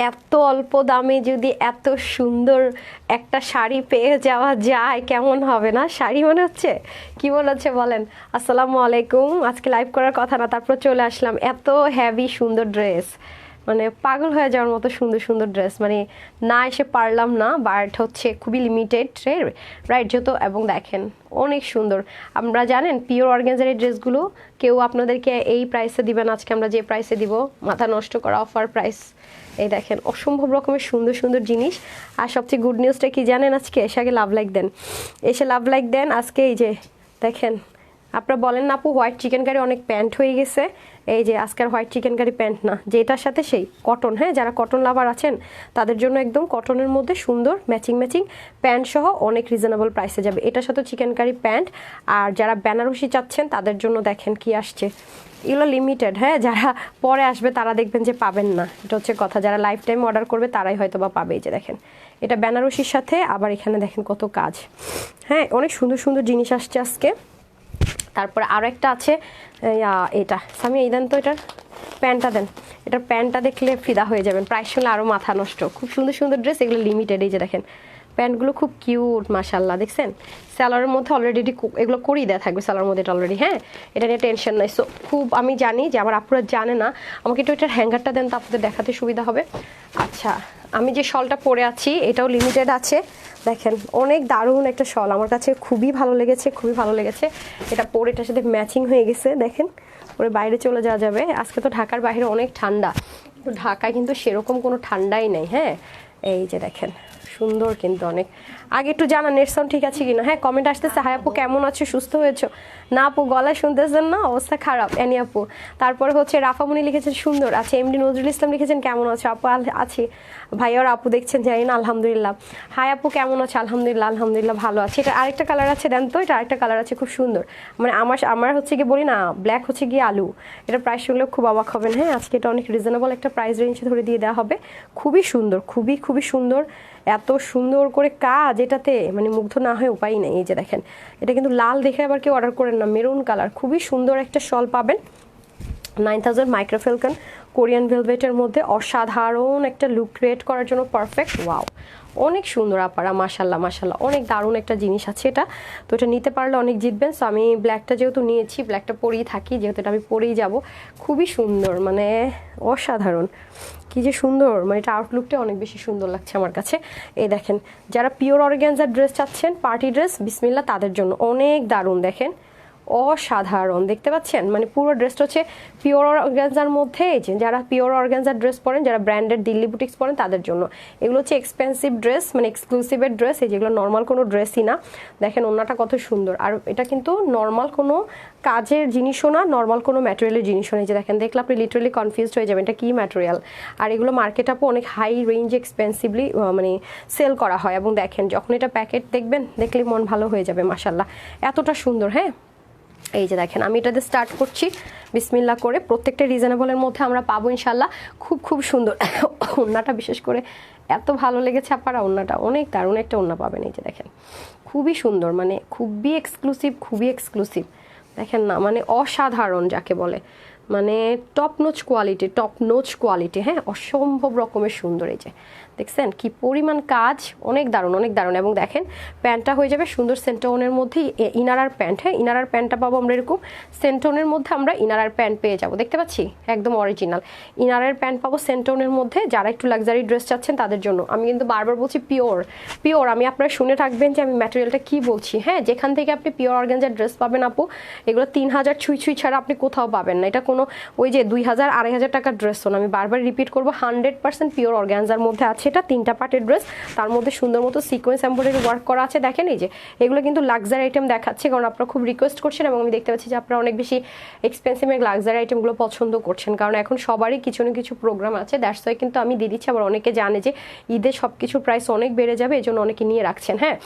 এত অল্প দামে যদি এত সুন্দর একটা শাড়ি পেয়ে যাওয়া যায় কেমন হবে না? শাড়ি মনে হচ্ছে কি মনে হচ্ছে বলেন? আসসালামু আলাইকুম। আজকে লাইভ করার কথা না, তারপর চলে আসলাম। এত হেভি সুন্দর ড্রেস, মানে পাগল হয়ে যাওয়ার মতো সুন্দর সুন্দর ড্রেস, মানে না এসে পারলাম না, বাট হচ্ছে খুবই লিমিটেড রাইট যেহেতু। এবং দেখেন অনেক সুন্দর। আমরা জানেন পিওর অর্গানজার এই ড্রেসগুলো কেউ আপনাদেরকে এই প্রাইসে দিবেন, আজকে আমরা যে প্রাইসে দিব মাথা নষ্ট করা অফার প্রাইস। এই দেখেন অসম্ভব রকমের সুন্দর সুন্দর জিনিস। আর সবচেয়ে গুড নিউজটা কি জানেন? আজকে এসে আগে লাভ লাইক দেন, এসে লাভ লাইক দেন। আজকে এই যে দেখেন, আপনারা বলেন না আপু হোয়াইট চিকেন কারি অনেক প্যান্ট হয়ে গেছে, এই যে আজকের হোয়াইট চিকেন কারি প্যান্ট না, যেটার সাথে সেই কটন, হ্যাঁ যারা কটন লাভার আছেন তাদের জন্য একদম কটনের মধ্যে সুন্দর ম্যাচিং ম্যাচিং প্যান্ট সহ অনেক রিজনেবল প্রাইসে যাবে। এটার সাথে চিকেন কারি প্যান্ট। আর যারা বেনারসি চাচ্ছেন তাদের জন্য দেখেন কি আসছে, এগুলো লিমিটেড, হ্যাঁ যারা পরে আসবে তারা দেখবেন যে পাবেন না, এটা হচ্ছে কথা। যারা লাইফ টাইম অর্ডার করবে তারাই হয়তো বা পাবে। এই যে দেখেন এটা বেনারসির সাথে, আবার এখানে দেখেন কত কাজ, হ্যাঁ অনেক সুন্দর সুন্দর জিনিস আসছে আজকে। তারপরে আরও একটা আছে, এটা সামি এই দেন তো, এটার প্যান্টটা দেন, এটার প্যান্টটা দেখলে ফিদা হয়ে যাবেন, প্রাইস শুনলে আরও মাথা নষ্ট। খুব সুন্দর সুন্দর ড্রেস, এগুলো লিমিটেড। এই যে দেখেন প্যান্টগুলো খুব কিউট মাশাল্লাহ, দেখছেন স্যালোয়ারের মধ্যে অলরেডি এগুলো করেই দেওয়া থাকবে স্যালোয়ার মধ্যে এটা অলরেডি, হ্যাঁ এটা নিয়ে টেনশন নাই। সো খুব আমি জানি যে আমার আপুরা জানে না, আমাকে একটু এটার হ্যাঙ্গারটা দেন তো আপনাদের দেখাতে সুবিধা হবে। আচ্ছা আমি যে শলটা পরে আছি এটাও লিমিটেড আছে, দেখেন অনেক দারুণ একটা শল, আমার কাছে খুবই ভালো লেগেছে, খুবই ভালো লেগেছে। এটা পরে এটার সাথে ম্যাচিং হয়ে গেছে, দেখেন পরে বাইরে চলে যাওয়া যাবে। আজকে তো ঢাকার বাইরে অনেক ঠান্ডা, কিন্তু ঢাকায় কিন্তু সেরকম কোনো ঠান্ডাই নেই, হ্যাঁ এই যে দেখেন সুন্দর কিন্তু অনেক। আগে একটু জানান নেট সাউন্ড ঠিক আছে কিনা। হ্যাঁ কমেন্ট আসতেছে, হাই আপু কেমন আছো, সুস্থ হয়েছো? না আপু গলায় শুনতেছেন না, অবস্থা খারাপ এনি আপু। তারপরে হচ্ছে রাফামণি লিখেছেন সুন্দর। আচ্ছা এমডি নজরুল ইসলাম লিখেছেন কেমন আছো আপু? আছি ভাই। আর আপু দেখছেন জানি না, আলহামদুলিল্লাহ। হাই আপু কেমন আছো? আলহামদুলিল্লাহ আলহামদুলিল্লাহ ভালো আছে। এটা আরেকটা কালার আছে দেন তো, এটা আরেকটা কালার আছে খুব সুন্দর, মানে আমার হচ্ছে গিয়ে বলি না ব্ল্যাক হচ্ছে গিয়ে আলু। এটা প্রাইস শুনলেও খুব অবাক হবেন, হ্যাঁ আজকে এটা অনেক রিজনেবল একটা প্রাইস রেঞ্জে ধরে দিয়ে দেওয়া হবে। খুবই সুন্দর, খুবই খুবই সুন্দর, এত সুন্দর করে কাজ এটাতে, মানে মুগ্ধ না হয়ে উপায় নেই। এই যে দেখেন এটা কিন্তু লাল দেখে আবার কেউ অর্ডার করেন না, মেরুন কালার, খুবই সুন্দর একটা শল পাবেন। 9000 মাইক্রোফেলকন কোরিয়ান ভেলভেটের মধ্যে অসাধারণ একটা লুক ক্রিয়েট করার জন্য পারফেক্ট। ওয়াও অনেক সুন্দর আপারা, মাশাল্লাহ মাশাল্লাহ, অনেক দারুণ একটা জিনিস আছে এটা। তো এটা নিতে পারলে অনেক জিতবেন। সো আমি ব্ল্যাকটা যেহেতু নিয়েছি, ব্ল্যাকটা পরেই থাকি যেহেতু, এটা আমি পরেই যাব। খুবই সুন্দর, মানে অসাধারণ, কি যে সুন্দর, মানে এটা আউটলুকটা অনেক বেশি সুন্দর লাগছে আমার কাছে। এই দেখেন যারা পিওর অর্গানজার ড্রেস চাচ্ছেন, পার্টি ড্রেস বিসমিল্লাহ তাদের জন্য অনেক দারুণ, দেখেন অসাধারণ দেখতে পাচ্ছেন, মানে পুরো ড্রেসটা হচ্ছে পিওর অর্গানজার মধ্যে। যারা পিওর অর্গানজার ড্রেস পরেন, যারা ব্র্যান্ডেড দিল্লি বুটিক্স পরেন তাদের জন্য এগুলো হচ্ছে এক্সপেন্সিভ ড্রেস, মানে এক্সক্লুসিভের ড্রেস। এই যেগুলো নর্মাল কোনো ড্রেসই না। দেখেন ওনাটা কত সুন্দর, আর এটা কিন্তু নর্মাল কোনো কাজের জিনিসও না, নর্মাল কোনো ম্যাটেরিয়ালের জিনিসও নেই। যে দেখেন দেখলে আপনি লিটারালি কনফিউজড হয়ে যাবেন এটা কী ম্যাটেরিয়াল। আর এগুলো মার্কেট আপও অনেক হাই রেঞ্জ এক্সপেন্সিভলি মানে সেল করা হয়। এবং দেখেন যখন এটা প্যাকেট দেখবেন, দেখলেই মন ভালো হয়ে যাবে মাশাল্লাহ, এতটা সুন্দর। হ্যাঁ এই যে দেখেন আমি এটাতে স্টার্ট করছি বিসমিল্লাহ করে, প্রত্যেকটা রিজনেবলের মধ্যে আমরা পাবো ইনশাল্লাহ। খুব খুব সুন্দর ওড়নাটা বিশেষ করে এত ভালো লেগেছে আপনারা, ওড়নাটা অনেক দারুণ একটা ওড়না পাবেন। এই যে দেখেন খুবই সুন্দর, মানে খুবই এক্সক্লুসিভ, খুবই এক্সক্লুসিভ, দেখেন না মানে অসাধারণ যাকে বলে, মানে top notch quality, top notch quality, হ্যাঁ অসম্ভব রকমের সুন্দর। এই যে দেখছেন কি পরিমাণ কাজ, অনেক দারুণ অনেক দারুণ। এবং দেখেন প্যান্টটা হয়ে যাবে সুন্দর সেন্টোনের মধ্যে ইনার আর প্যান্ট, হ্যাঁ ইনার আর প্যান্টটা পাবো আমরা এরকম সেন্টোনের মধ্যে, আমরা ইনার আর প্যান্ট পেয়ে যাবো, দেখতে পাচ্ছি একদম অরিজিনাল ইনারের প্যান্ট পাবো সেন্টোনের মধ্যে। যারা একটু লাক্সারি ড্রেস চাচ্ছেন তাদের জন্য আমি কিন্তু বারবার বলছি পিওর পিওর, আমি আপনারা শুনে থাকবেন যে আমি ম্যাটেরিয়ালটা কি বলছি। হ্যাঁ যেখান থেকে আপনি পিওর অর্গানজার ড্রেস পাবেন আপু, এগুলো 3000 ছুঁই ছুঁই ছাড়া আপনি কোথাও পাবেন না। এটা কোনো ওই যে 2000 2500 টাকার ড্রেস না, আমি বারবার রিপিট করবো 100% পিওর অর্গানজার মধ্যে আছে। এটা 3টা পার্টের ড্রেস, তার মধ্যে সুন্দর মতো সিকোয়েন্স এমব্রয়ডারি ওয়ার্ক করা আছে। দেখেন এই যে এগুলো কিন্তু লাক্সারি আইটেম দেখাচ্ছে, কারণ আপনারা খুব রিকোয়েস্ট করছেন এবং আমি দেখতে পাচ্ছি যে আপনারা অনেক বেশি এক্সপেন্সিভ লাক্সারি আইটেমগুলো পছন্দ করছেন, কারণ এখন সবারই কিছু না কিছু প্রোগ্রাম আছে। দ্যাটস ওয়াই কিন্তু আমি দিয়ে দিচ্ছি। আবার অনেকে জানে যে ঈদে সব কিছুর প্রাইস অনেক বেড়ে যাবে, এই জন্য অনেকে নিয়ে রাখছেন। হ্যাঁ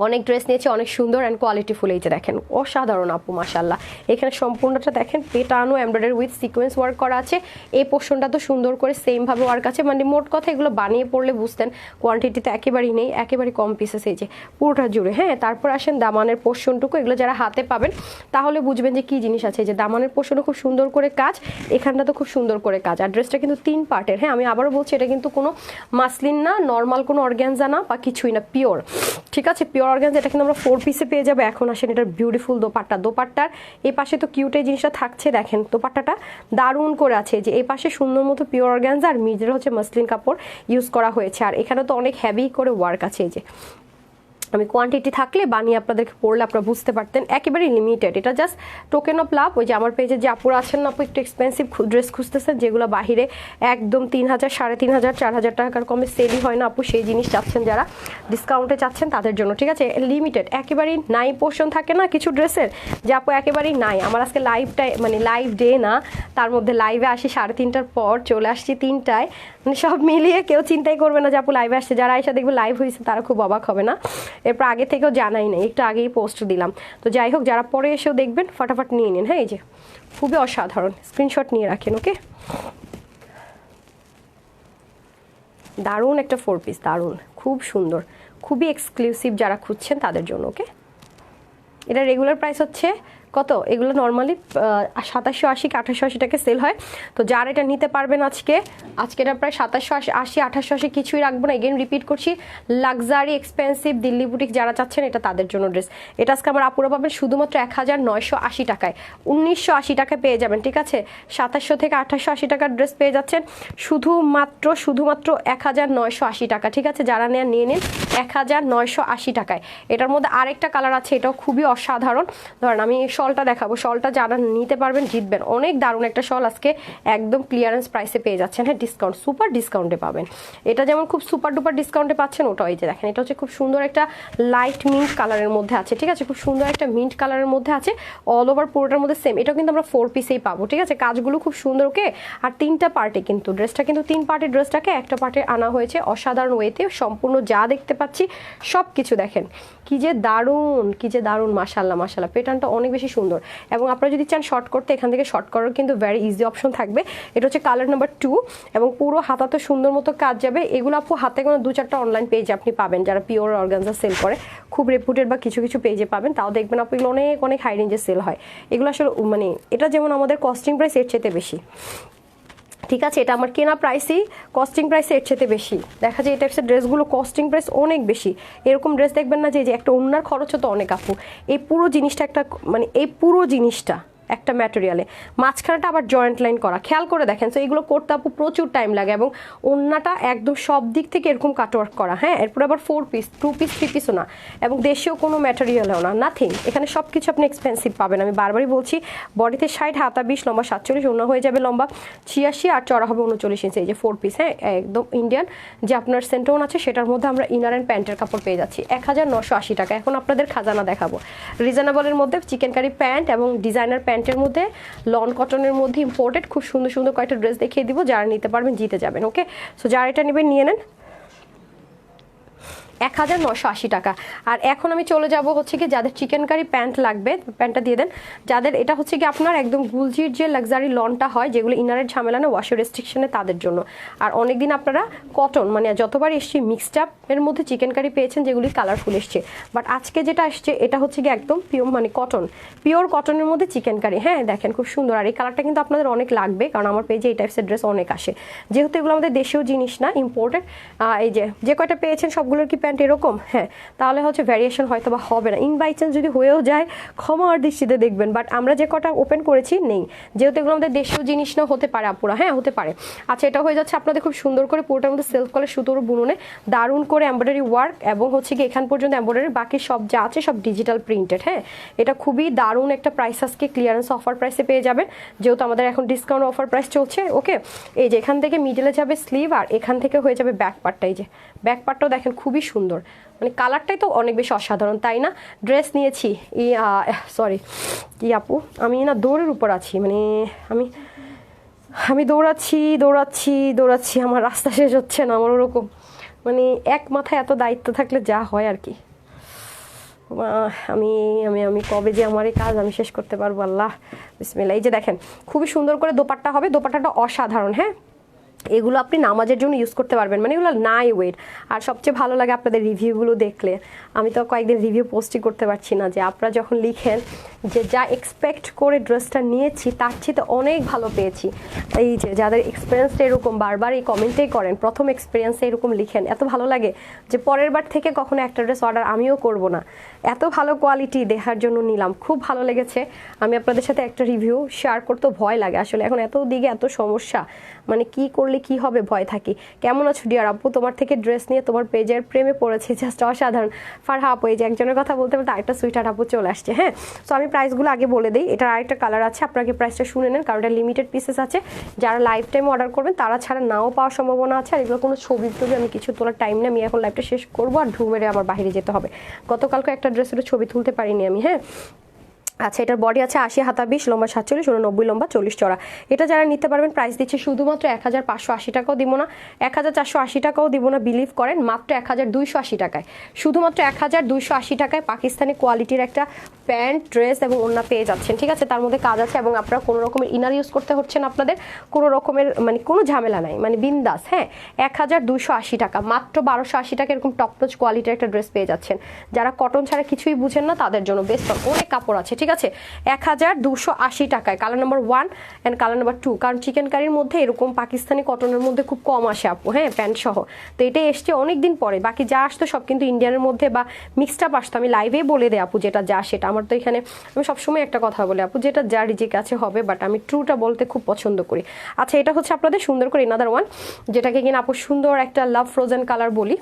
অনেক ড্রেস নিয়েছি, অনেক সুন্দর অ্যান্ড কোয়ালিটিফুল। এই যে দেখেন অসাধারণ আপু, মাশাল্লাহ। এখানে সম্পূর্ণটা দেখেন পেটানো এমব্রয়ডারি উইথ সিকোয়েন্স ওয়ার্ক করা আছে। এই পোর্শনটা তো সুন্দর করে সেমভাবে ওয়ার্ক আছে, মানে মোট কথা এগুলো বানিয়ে পড়লে বুঝতেন কোয়ান্টিটি তো একেবারেই নেই, একেবারে কম পিসেস এই যে পুরোটা জুড়ে। হ্যাঁ, তারপর আসেন দামানের পোর্শনটুকু, এগুলো যারা হাতে পাবেন তাহলে বুঝবেন যে কি জিনিস আছে। এই যে দামানের পোর্শনও খুব সুন্দর করে কাজ, এখানটা তো খুব সুন্দর করে কাজ। আর ড্রেসটা কিন্তু 3 পার্টের। হ্যাঁ, আমি আবারও বলছি এটা কিন্তু কোনো মাসলিন না, নর্মাল কোনো অর্গ্যানজা না বা কিছুই না, পিওর। ঠিক আছে, পিওর অর্গ্যানজা। এটা কিন্তু আমরা 4 পিসে পেয়ে যাবো। এখন আসেন এটার বিউটিফুল দোপাট্টার এই পাশে তো কিউট এই জিনিসটা থাকছে, দেখেন দোপাট্টাটা দারুণ করে আছে। যে এই পাশে সুন্দর মতো পিওর অর্গ্যানজা আর মিডলে হচ্ছে মাসলিন কাপড় ইউজ করা হয়েছে। আর এখানে তো অনেক হেভি করে ওয়ার্ক আছে। এই যে আমি কোয়ান্টিটি থাকলে বানিয়ে আপনাদেরকে পড়লে আপনারা বুঝতে পারতেন, একেবারে লিমিটেড। এটা জাস্ট টোকেন অফ লাভ। ওই যে আমার পেজে যে আপুরা আছেন না আপু, একটু এক্সপেন্সিভ ড্রেস খুঁজতেছেন যেগুলো বাহিরে একদম 3000, 3500, 4000 টাকার কমে সেলই হয় না আপু, সেই জিনিস চাচ্ছেন যারা, ডিসকাউন্টে চাচ্ছেন তাদের জন্য। ঠিক আছে, লিমিটেড, একেবারেই নাই পোর্শন থাকে না কিছু ড্রেসের, যে আপু একেবারেই নাই। আমার আজকে লাইভটাই মানে লাইভ ডে না, তার মধ্যে লাইভে আসি 3:30টার পর, চলে আসছি 3টায়, মানে সব মিলিয়ে কেউ চিন্তাই করবে না যে আপু লাইভে আসছে। যারা এসে দেখবে লাইভ হয়েছে তারা খুব অবাক হবে না, এরপর আগে থেকেও জানাই না, একটু আগেই পোস্ট দিলাম। তো যাই হোক, যারা পরে এসেও দেখবেন ফটাফট নিয়ে নিন। হ্যাঁ, এই যে খুবই অসাধারণ, স্ক্রিনশট নিয়ে রাখেন। ওকে, দারুণ একটা 4 পিস, দারুণ, খুব সুন্দর, খুবই এক্সক্লুসিভ যারা খুঁজছেন তাদের জন্য। ওকে, এটা রেগুলার প্রাইস হচ্ছে কত? এগুলো নর্মালি 2780 কি 2880 টাকা সেল হয়। তো যারা এটা নিতে পারবেন আজকে এটা প্রায় 2780, 2880 কিছুই রাখবো না। এগেন রিপিট করছি, লাক্সারি এক্সপেন্সিভ দিল্লি বুটিক যারা চাচ্ছেন এটা তাদের জন্য ড্রেস। এটা আজকে আমার আপুরা পাবেন শুধুমাত্র 1980 টাকায়, 1980 টাকায় পেয়ে যাবেন। ঠিক আছে, 2700 থেকে 2880 টাকার ড্রেস পেয়ে যাচ্ছেন শুধুমাত্র 1980 টাকা। ঠিক আছে, যারা নেন নিয়ে নিন 1980 টাকায়। এটার মধ্যে আরেকটা কালার আছে, এটাও খুবই অসাধারণ। ধরেন আমি শলটা দেখাবো, শলটা যারা নিতে পারবেন জিতবেন। অনেক দারুণ একটা শল আজকে একদম ক্লিয়ারেন্স প্রাইসে পেয়ে যাচ্ছেন। হ্যাঁ, ডিসকাউন্ট, সুপার ডিসকাউন্টে পাবেন। এটা যেমন খুব সুপার ডুপার ডিসকাউন্টে পাচ্ছেন, ওটাও এই যে দেখেন, এটা হচ্ছে খুব সুন্দর একটা লাইট মিন্ট কালারের মধ্যে আছে। ঠিক আছে, খুব সুন্দর একটা মিন্ট কালারের মধ্যে আছে, অল ওভার পুরোটার মধ্যে সেম। এটাও কিন্তু আমরা 4 পিসেই পাবো। ঠিক আছে, কাজগুলো খুব সুন্দর। ওকে, আর 3টা পার্টে কিন্তু ড্রেসটা, কিন্তু 3 পার্টের ড্রেসটাকে একটা পার্টে আনা হয়েছে অসাধারণ ওয়েতে। সম্পূর্ণ যা দেখতে পাচ্ছি সব কিছু দেখেন কি যে দারুণ, কি যে দারুণ, মাশাল্লাহ মাশাল্লাহ। প্যাটার্নটা অনেক বেশি সুন্দর, এবং আপনারা যদি চান শর্ট করতে এখান থেকে শর্ট করার কিন্তু ভেরি ইজি অপশন থাকবে। এটা হচ্ছে কালার নাম্বার 2, এবং পুরো হাতাতে সুন্দর মতো কাজ যাবে। এগুলো আপু হাতে কোনো 2-4টা অনলাইন পেজে আপনি পাবেন যারা পিওর অর্গানজা সেল করে, খুব রেপুটেড বা কিছু কিছু পেজে পাবেন। তাও দেখবেন আপু এগুলো অনেক অনেক হাই রেঞ্জে সেল হয়। এগুলো আসলে মানে এটা যেমন আমাদের কস্টিং প্রাইস এর চেয়ে বেশি। ঠিক আছে, এটা আমার কেনা প্রাইসই, কস্টিং প্রাইস এর চেয়ে বেশি। দেখা যায় এই টাইপসের ড্রেসগুলো কস্টিং প্রাইস অনেক বেশি। এরকম ড্রেস দেখবেন না যে একটা ওড়নার খরচও তো অনেক আপু। এই পুরো জিনিসটা একটা মানে এই পুরো জিনিসটা একটা ম্যাটেরিয়ালে, মাঝখানটা আবার জয়েন্ট লাইন করা, খেয়াল করে দেখেন। তো এগুলো করতে আপু প্রচুর টাইম লাগে, এবং ওড়নাটা একদম সব দিক থেকে এরকম কাটওয়ার্ক করা। হ্যাঁ, এরপর আবার 4 পিস, 2 পিস, 3 পিসও না, এবং দেশীয় কোনো ম্যাটেরিয়ালও না, নাথিং। এখানে সব কিছু আপনি এক্সপেন্সিভ পাবেন। আমি বারবারই বলছি, বডিতে 60, হাতা 20, লম্বা 47, ওড়না হয়ে যাবে লম্বা 86 আর চড়া হবে 39 ইঞ্চি। এই যে 4 পিস, হ্যাঁ একদম ইন্ডিয়ান যে আপনার সেন্টোন আছে সেটার মধ্যে আমরা ইনার অ্যান্ড প্যান্টের কাপড় পেয়ে যাচ্ছি 1980 টাকা। এখন আপনাদের খাজানা দেখাবো রিজনেবলের মধ্যে, চিকেন কারি প্যান্ট এবং ডিজাইনার প্যান্টের মধ্যে, লন কটনের মধ্যে ইম্পোর্টেড খুব সুন্দর সুন্দর কয়েকটা ড্রেস দেখিয়ে দিব। যারা নিতে পারবেন জিতে যাবেন। ওকে, সো যারা এটা নেবেন নিয়ে নেন 1980 টাকা। আর এখন আমি চলে যাব হচ্ছে কি যাদের চিকেন কারি প্যান্ট লাগবে, প্যান্টটা দিয়ে দেন। যাদের এটা হচ্ছে কি আপনার একদম গুলজির যে লাক্সারি লনটা হয়, যেগুলো ইনারের ঝামেলা না, ওয়াশের রেস্ট্রিকশনে, তাদের জন্য। আর অনেকদিন আপনারা কটন মানে যতবার এসছি মিক্সড আপ এর মধ্যে চিকেন কারি পেয়েছেন যেগুলি কালারফুল এসছে, বাট আজকে যেটা আসছে এটা হচ্ছে কি একদম পিওর মানে কটন, পিওর কটনের মধ্যে চিকেন কারি। হ্যাঁ দেখেন খুব সুন্দর। আর এই কালারটা কিন্তু আপনাদের অনেক লাগবে, কারণ আমার পেজে এই টাইপসের ড্রেস অনেক আসে, যেহেতু এগুলো আমাদের দেশীয় জিনিস না, ইম্পোর্টেড। এই যে কয়টা পেয়েছেন সবগুলোর কি প্যান্ট এরকম? হ্যাঁ, তাহলে হচ্ছে ভ্যারিয়েশন হয়তো বা হবে না, ইন বাই চান্স যদি হয়েও যায় ক্ষমা আর দৃষ্টিতে দেখবেন। বাট আমরা যে কটা ওপেন করেছি নেই, যেহেতু এগুলো আমাদের দেশীয় জিনিস না, হতে পারে আপুরা, হ্যাঁ হতে পারে। আচ্ছা, এটা হয়ে যাচ্ছে আপনাদের খুব সুন্দর করে পুরোটার মধ্যে সেলফ কলের সুতোর বুননে দারুণ করে এমব্রয়ডারি ওয়ার্ক, এবং হচ্ছে কি এখান পর্যন্ত এমব্রয়ডারি, বাকি সব যা আছে সব ডিজিটাল প্রিন্টেড। হ্যাঁ, এটা খুবই দারুণ একটা প্রাইস, আজকে ক্লিয়ারেন্স অফার প্রাইসে পেয়ে যাবেন, যেহেতু আমাদের এখন ডিসকাউন্ট অফার প্রাইস চলছে। ওকে, এই যে এখান থেকে মিডলে যাবে স্লিভ, আর এখান থেকে হয়ে যাবে ব্যাক পার্টটা। এই যে ব্যাক পার্টটাও দেখেন খুবই সুন্দর, মানে কালারটাই তো অনেক বেশি অসাধারণ, তাই না? ড্রেস নিয়েছি সরি আপু, আমি না দৌড়ের উপর আছি, মানে আমি দৌড়াচ্ছি, আমার রাস্তা শেষ হচ্ছে না, আমার ওরকম মানে এক মাথায় এত দায়িত্ব থাকলে যা হয় আর কি। আমি আমি আমি কবে যে আমার এই কাজ আমি শেষ করতে পারবো আল্লাহ বিসমিল্লাহ। এই যে দেখেন খুবই সুন্দর করে দোপাট্টা হবে, দোপাট্টাটা অসাধারণ। হ্যাঁ, এগুলো আপনি নামাজের জন্য ইউজ করতে পারবেন, মানে এগুলো নাই ওয়েট। আর সবচেয়ে ভালো লাগে আপনাদের রিভিউগুলো দেখলে, আমি তো কয়েকদিন রিভিউ পোস্টই করতে পারছি না, যে আপনারা যখন লিখেন যে যা এক্সপেক্ট করে ড্রেসটা নিয়েছি তার চেয়ে অনেক ভালো পেয়েছি। এই যে যাদের এক্সপিরিয়েন্সটা এরকম বারবার এই কমেন্টেই করেন, প্রথম এক্সপিরিয়েন্সে এরকম লিখেন, এত ভালো লাগে যে পরের বার থেকে কখনো একটা ড্রেস অর্ডার আমিও করব না। এত ভালো কোয়ালিটি দেখার জন্য নিলাম, খুব ভালো লেগেছে। আমি আপনাদের সাথে একটা রিভিউ শেয়ার করতে ভয় লাগে আসলে, এখন এত দিকে এত সমস্যা, মানে কি করলে কি হবে ভয় থাকি। কেমন আছো ডিয়ার আপু, তোমার থেকে ড্রেস নিয়ে তোমার পেজের প্রেমে পড়েছে, জাস্ট অসাধারণ। ফারহা আপু, এই যে একজনের কথা বলতে বলতে আরেকটা সুইটার আপু চলে আসছে। হ্যাঁ, সো আমি প্রাইসগুলো আগে বলে দিই। এটার আরেকটা কালার আছে, আপনাকে প্রাইসটা শুনে নেন, কারণ এটা লিমিটেড পিসেস আছে। যারা লাইফ টাইম অর্ডার করবেন তারা ছাড়া নাও পাওয়ার সম্ভাবনা আছে। আর এগুলো কোনো ছবি টবি আমি কিছু তোলার টাইম নেই, আমি এখন লাইভটা শেষ করবো আর ঢু মেরে আমার বাইরে যেতে হবে। গতকালকে একটা ড্রেসের ছবি তুলতে পারিনি আমি। হ্যাঁ, আচ্ছা, এটার বডি আছে 80 হাতা 20, লম্বা 47, 89 লম্বা, 40 চড়া। এটা যারা নিতে পারবেন প্রাইস দিচ্ছে শুধুমাত্র 1580 টাকাও দিব না, 1480 টাকাও দিব না, বিলিভ করেন, মাত্র 1280 টাকায়, শুধুমাত্র 1280 টাকায় পাকিস্তানি কোয়ালিটির একটা প্যান্ট, ড্রেস এবং ওড়না পেয়ে যাচ্ছেন। ঠিক আছে, তার মধ্যে কাজ আছে এবং আপনারা কোনো রকমের ইনার ইউজ করতে হচ্ছে না, আপনাদের কোনো রকমের মানে কোনো ঝামেলা নাই, মানে বিন্দাস। হ্যাঁ, 1280 টাকা, মাত্র 1280 টাকা এরকম টপ নচ কোয়ালিটির একটা ড্রেস পেয়ে যাচ্ছেন। যারা কটন ছাড়া কিছুই বুঝেন না তাদের জন্য বেস্ট, অনেক কাপড় আছে। ঠিক আছে, 1280 টাকায় colour number 1 and colour number 2, কারণ চিকেন কারির মধ্যে এরকম পাকিস্তানি কটনের মধ্যে খুব কম আসে আপু। হ্যাঁ, প্যান্ট সহ, তো এটা এসছে অনেকদিন পরে, বাকি যা আসতো সব কিন্তু ইন্ডিয়ানের মধ্যে বা মিক্সড আপ আসতো। আমি লাইভেই বলে দেয় আপু যেটা যা সেটা, আমার তো এখানে আমি সবসময় একটা কথা বলি আপু, যেটা যা রিজিক আছে হবে, বাট আমি ট্রুটা বলতে খুব পছন্দ করি। আচ্ছা, এটা হচ্ছে আপনাদের সুন্দর করে এনাদার ওয়ান, যেটাকে কিনা আপু সুন্দর একটা লাভ ফ্রোজেন কালার বলি।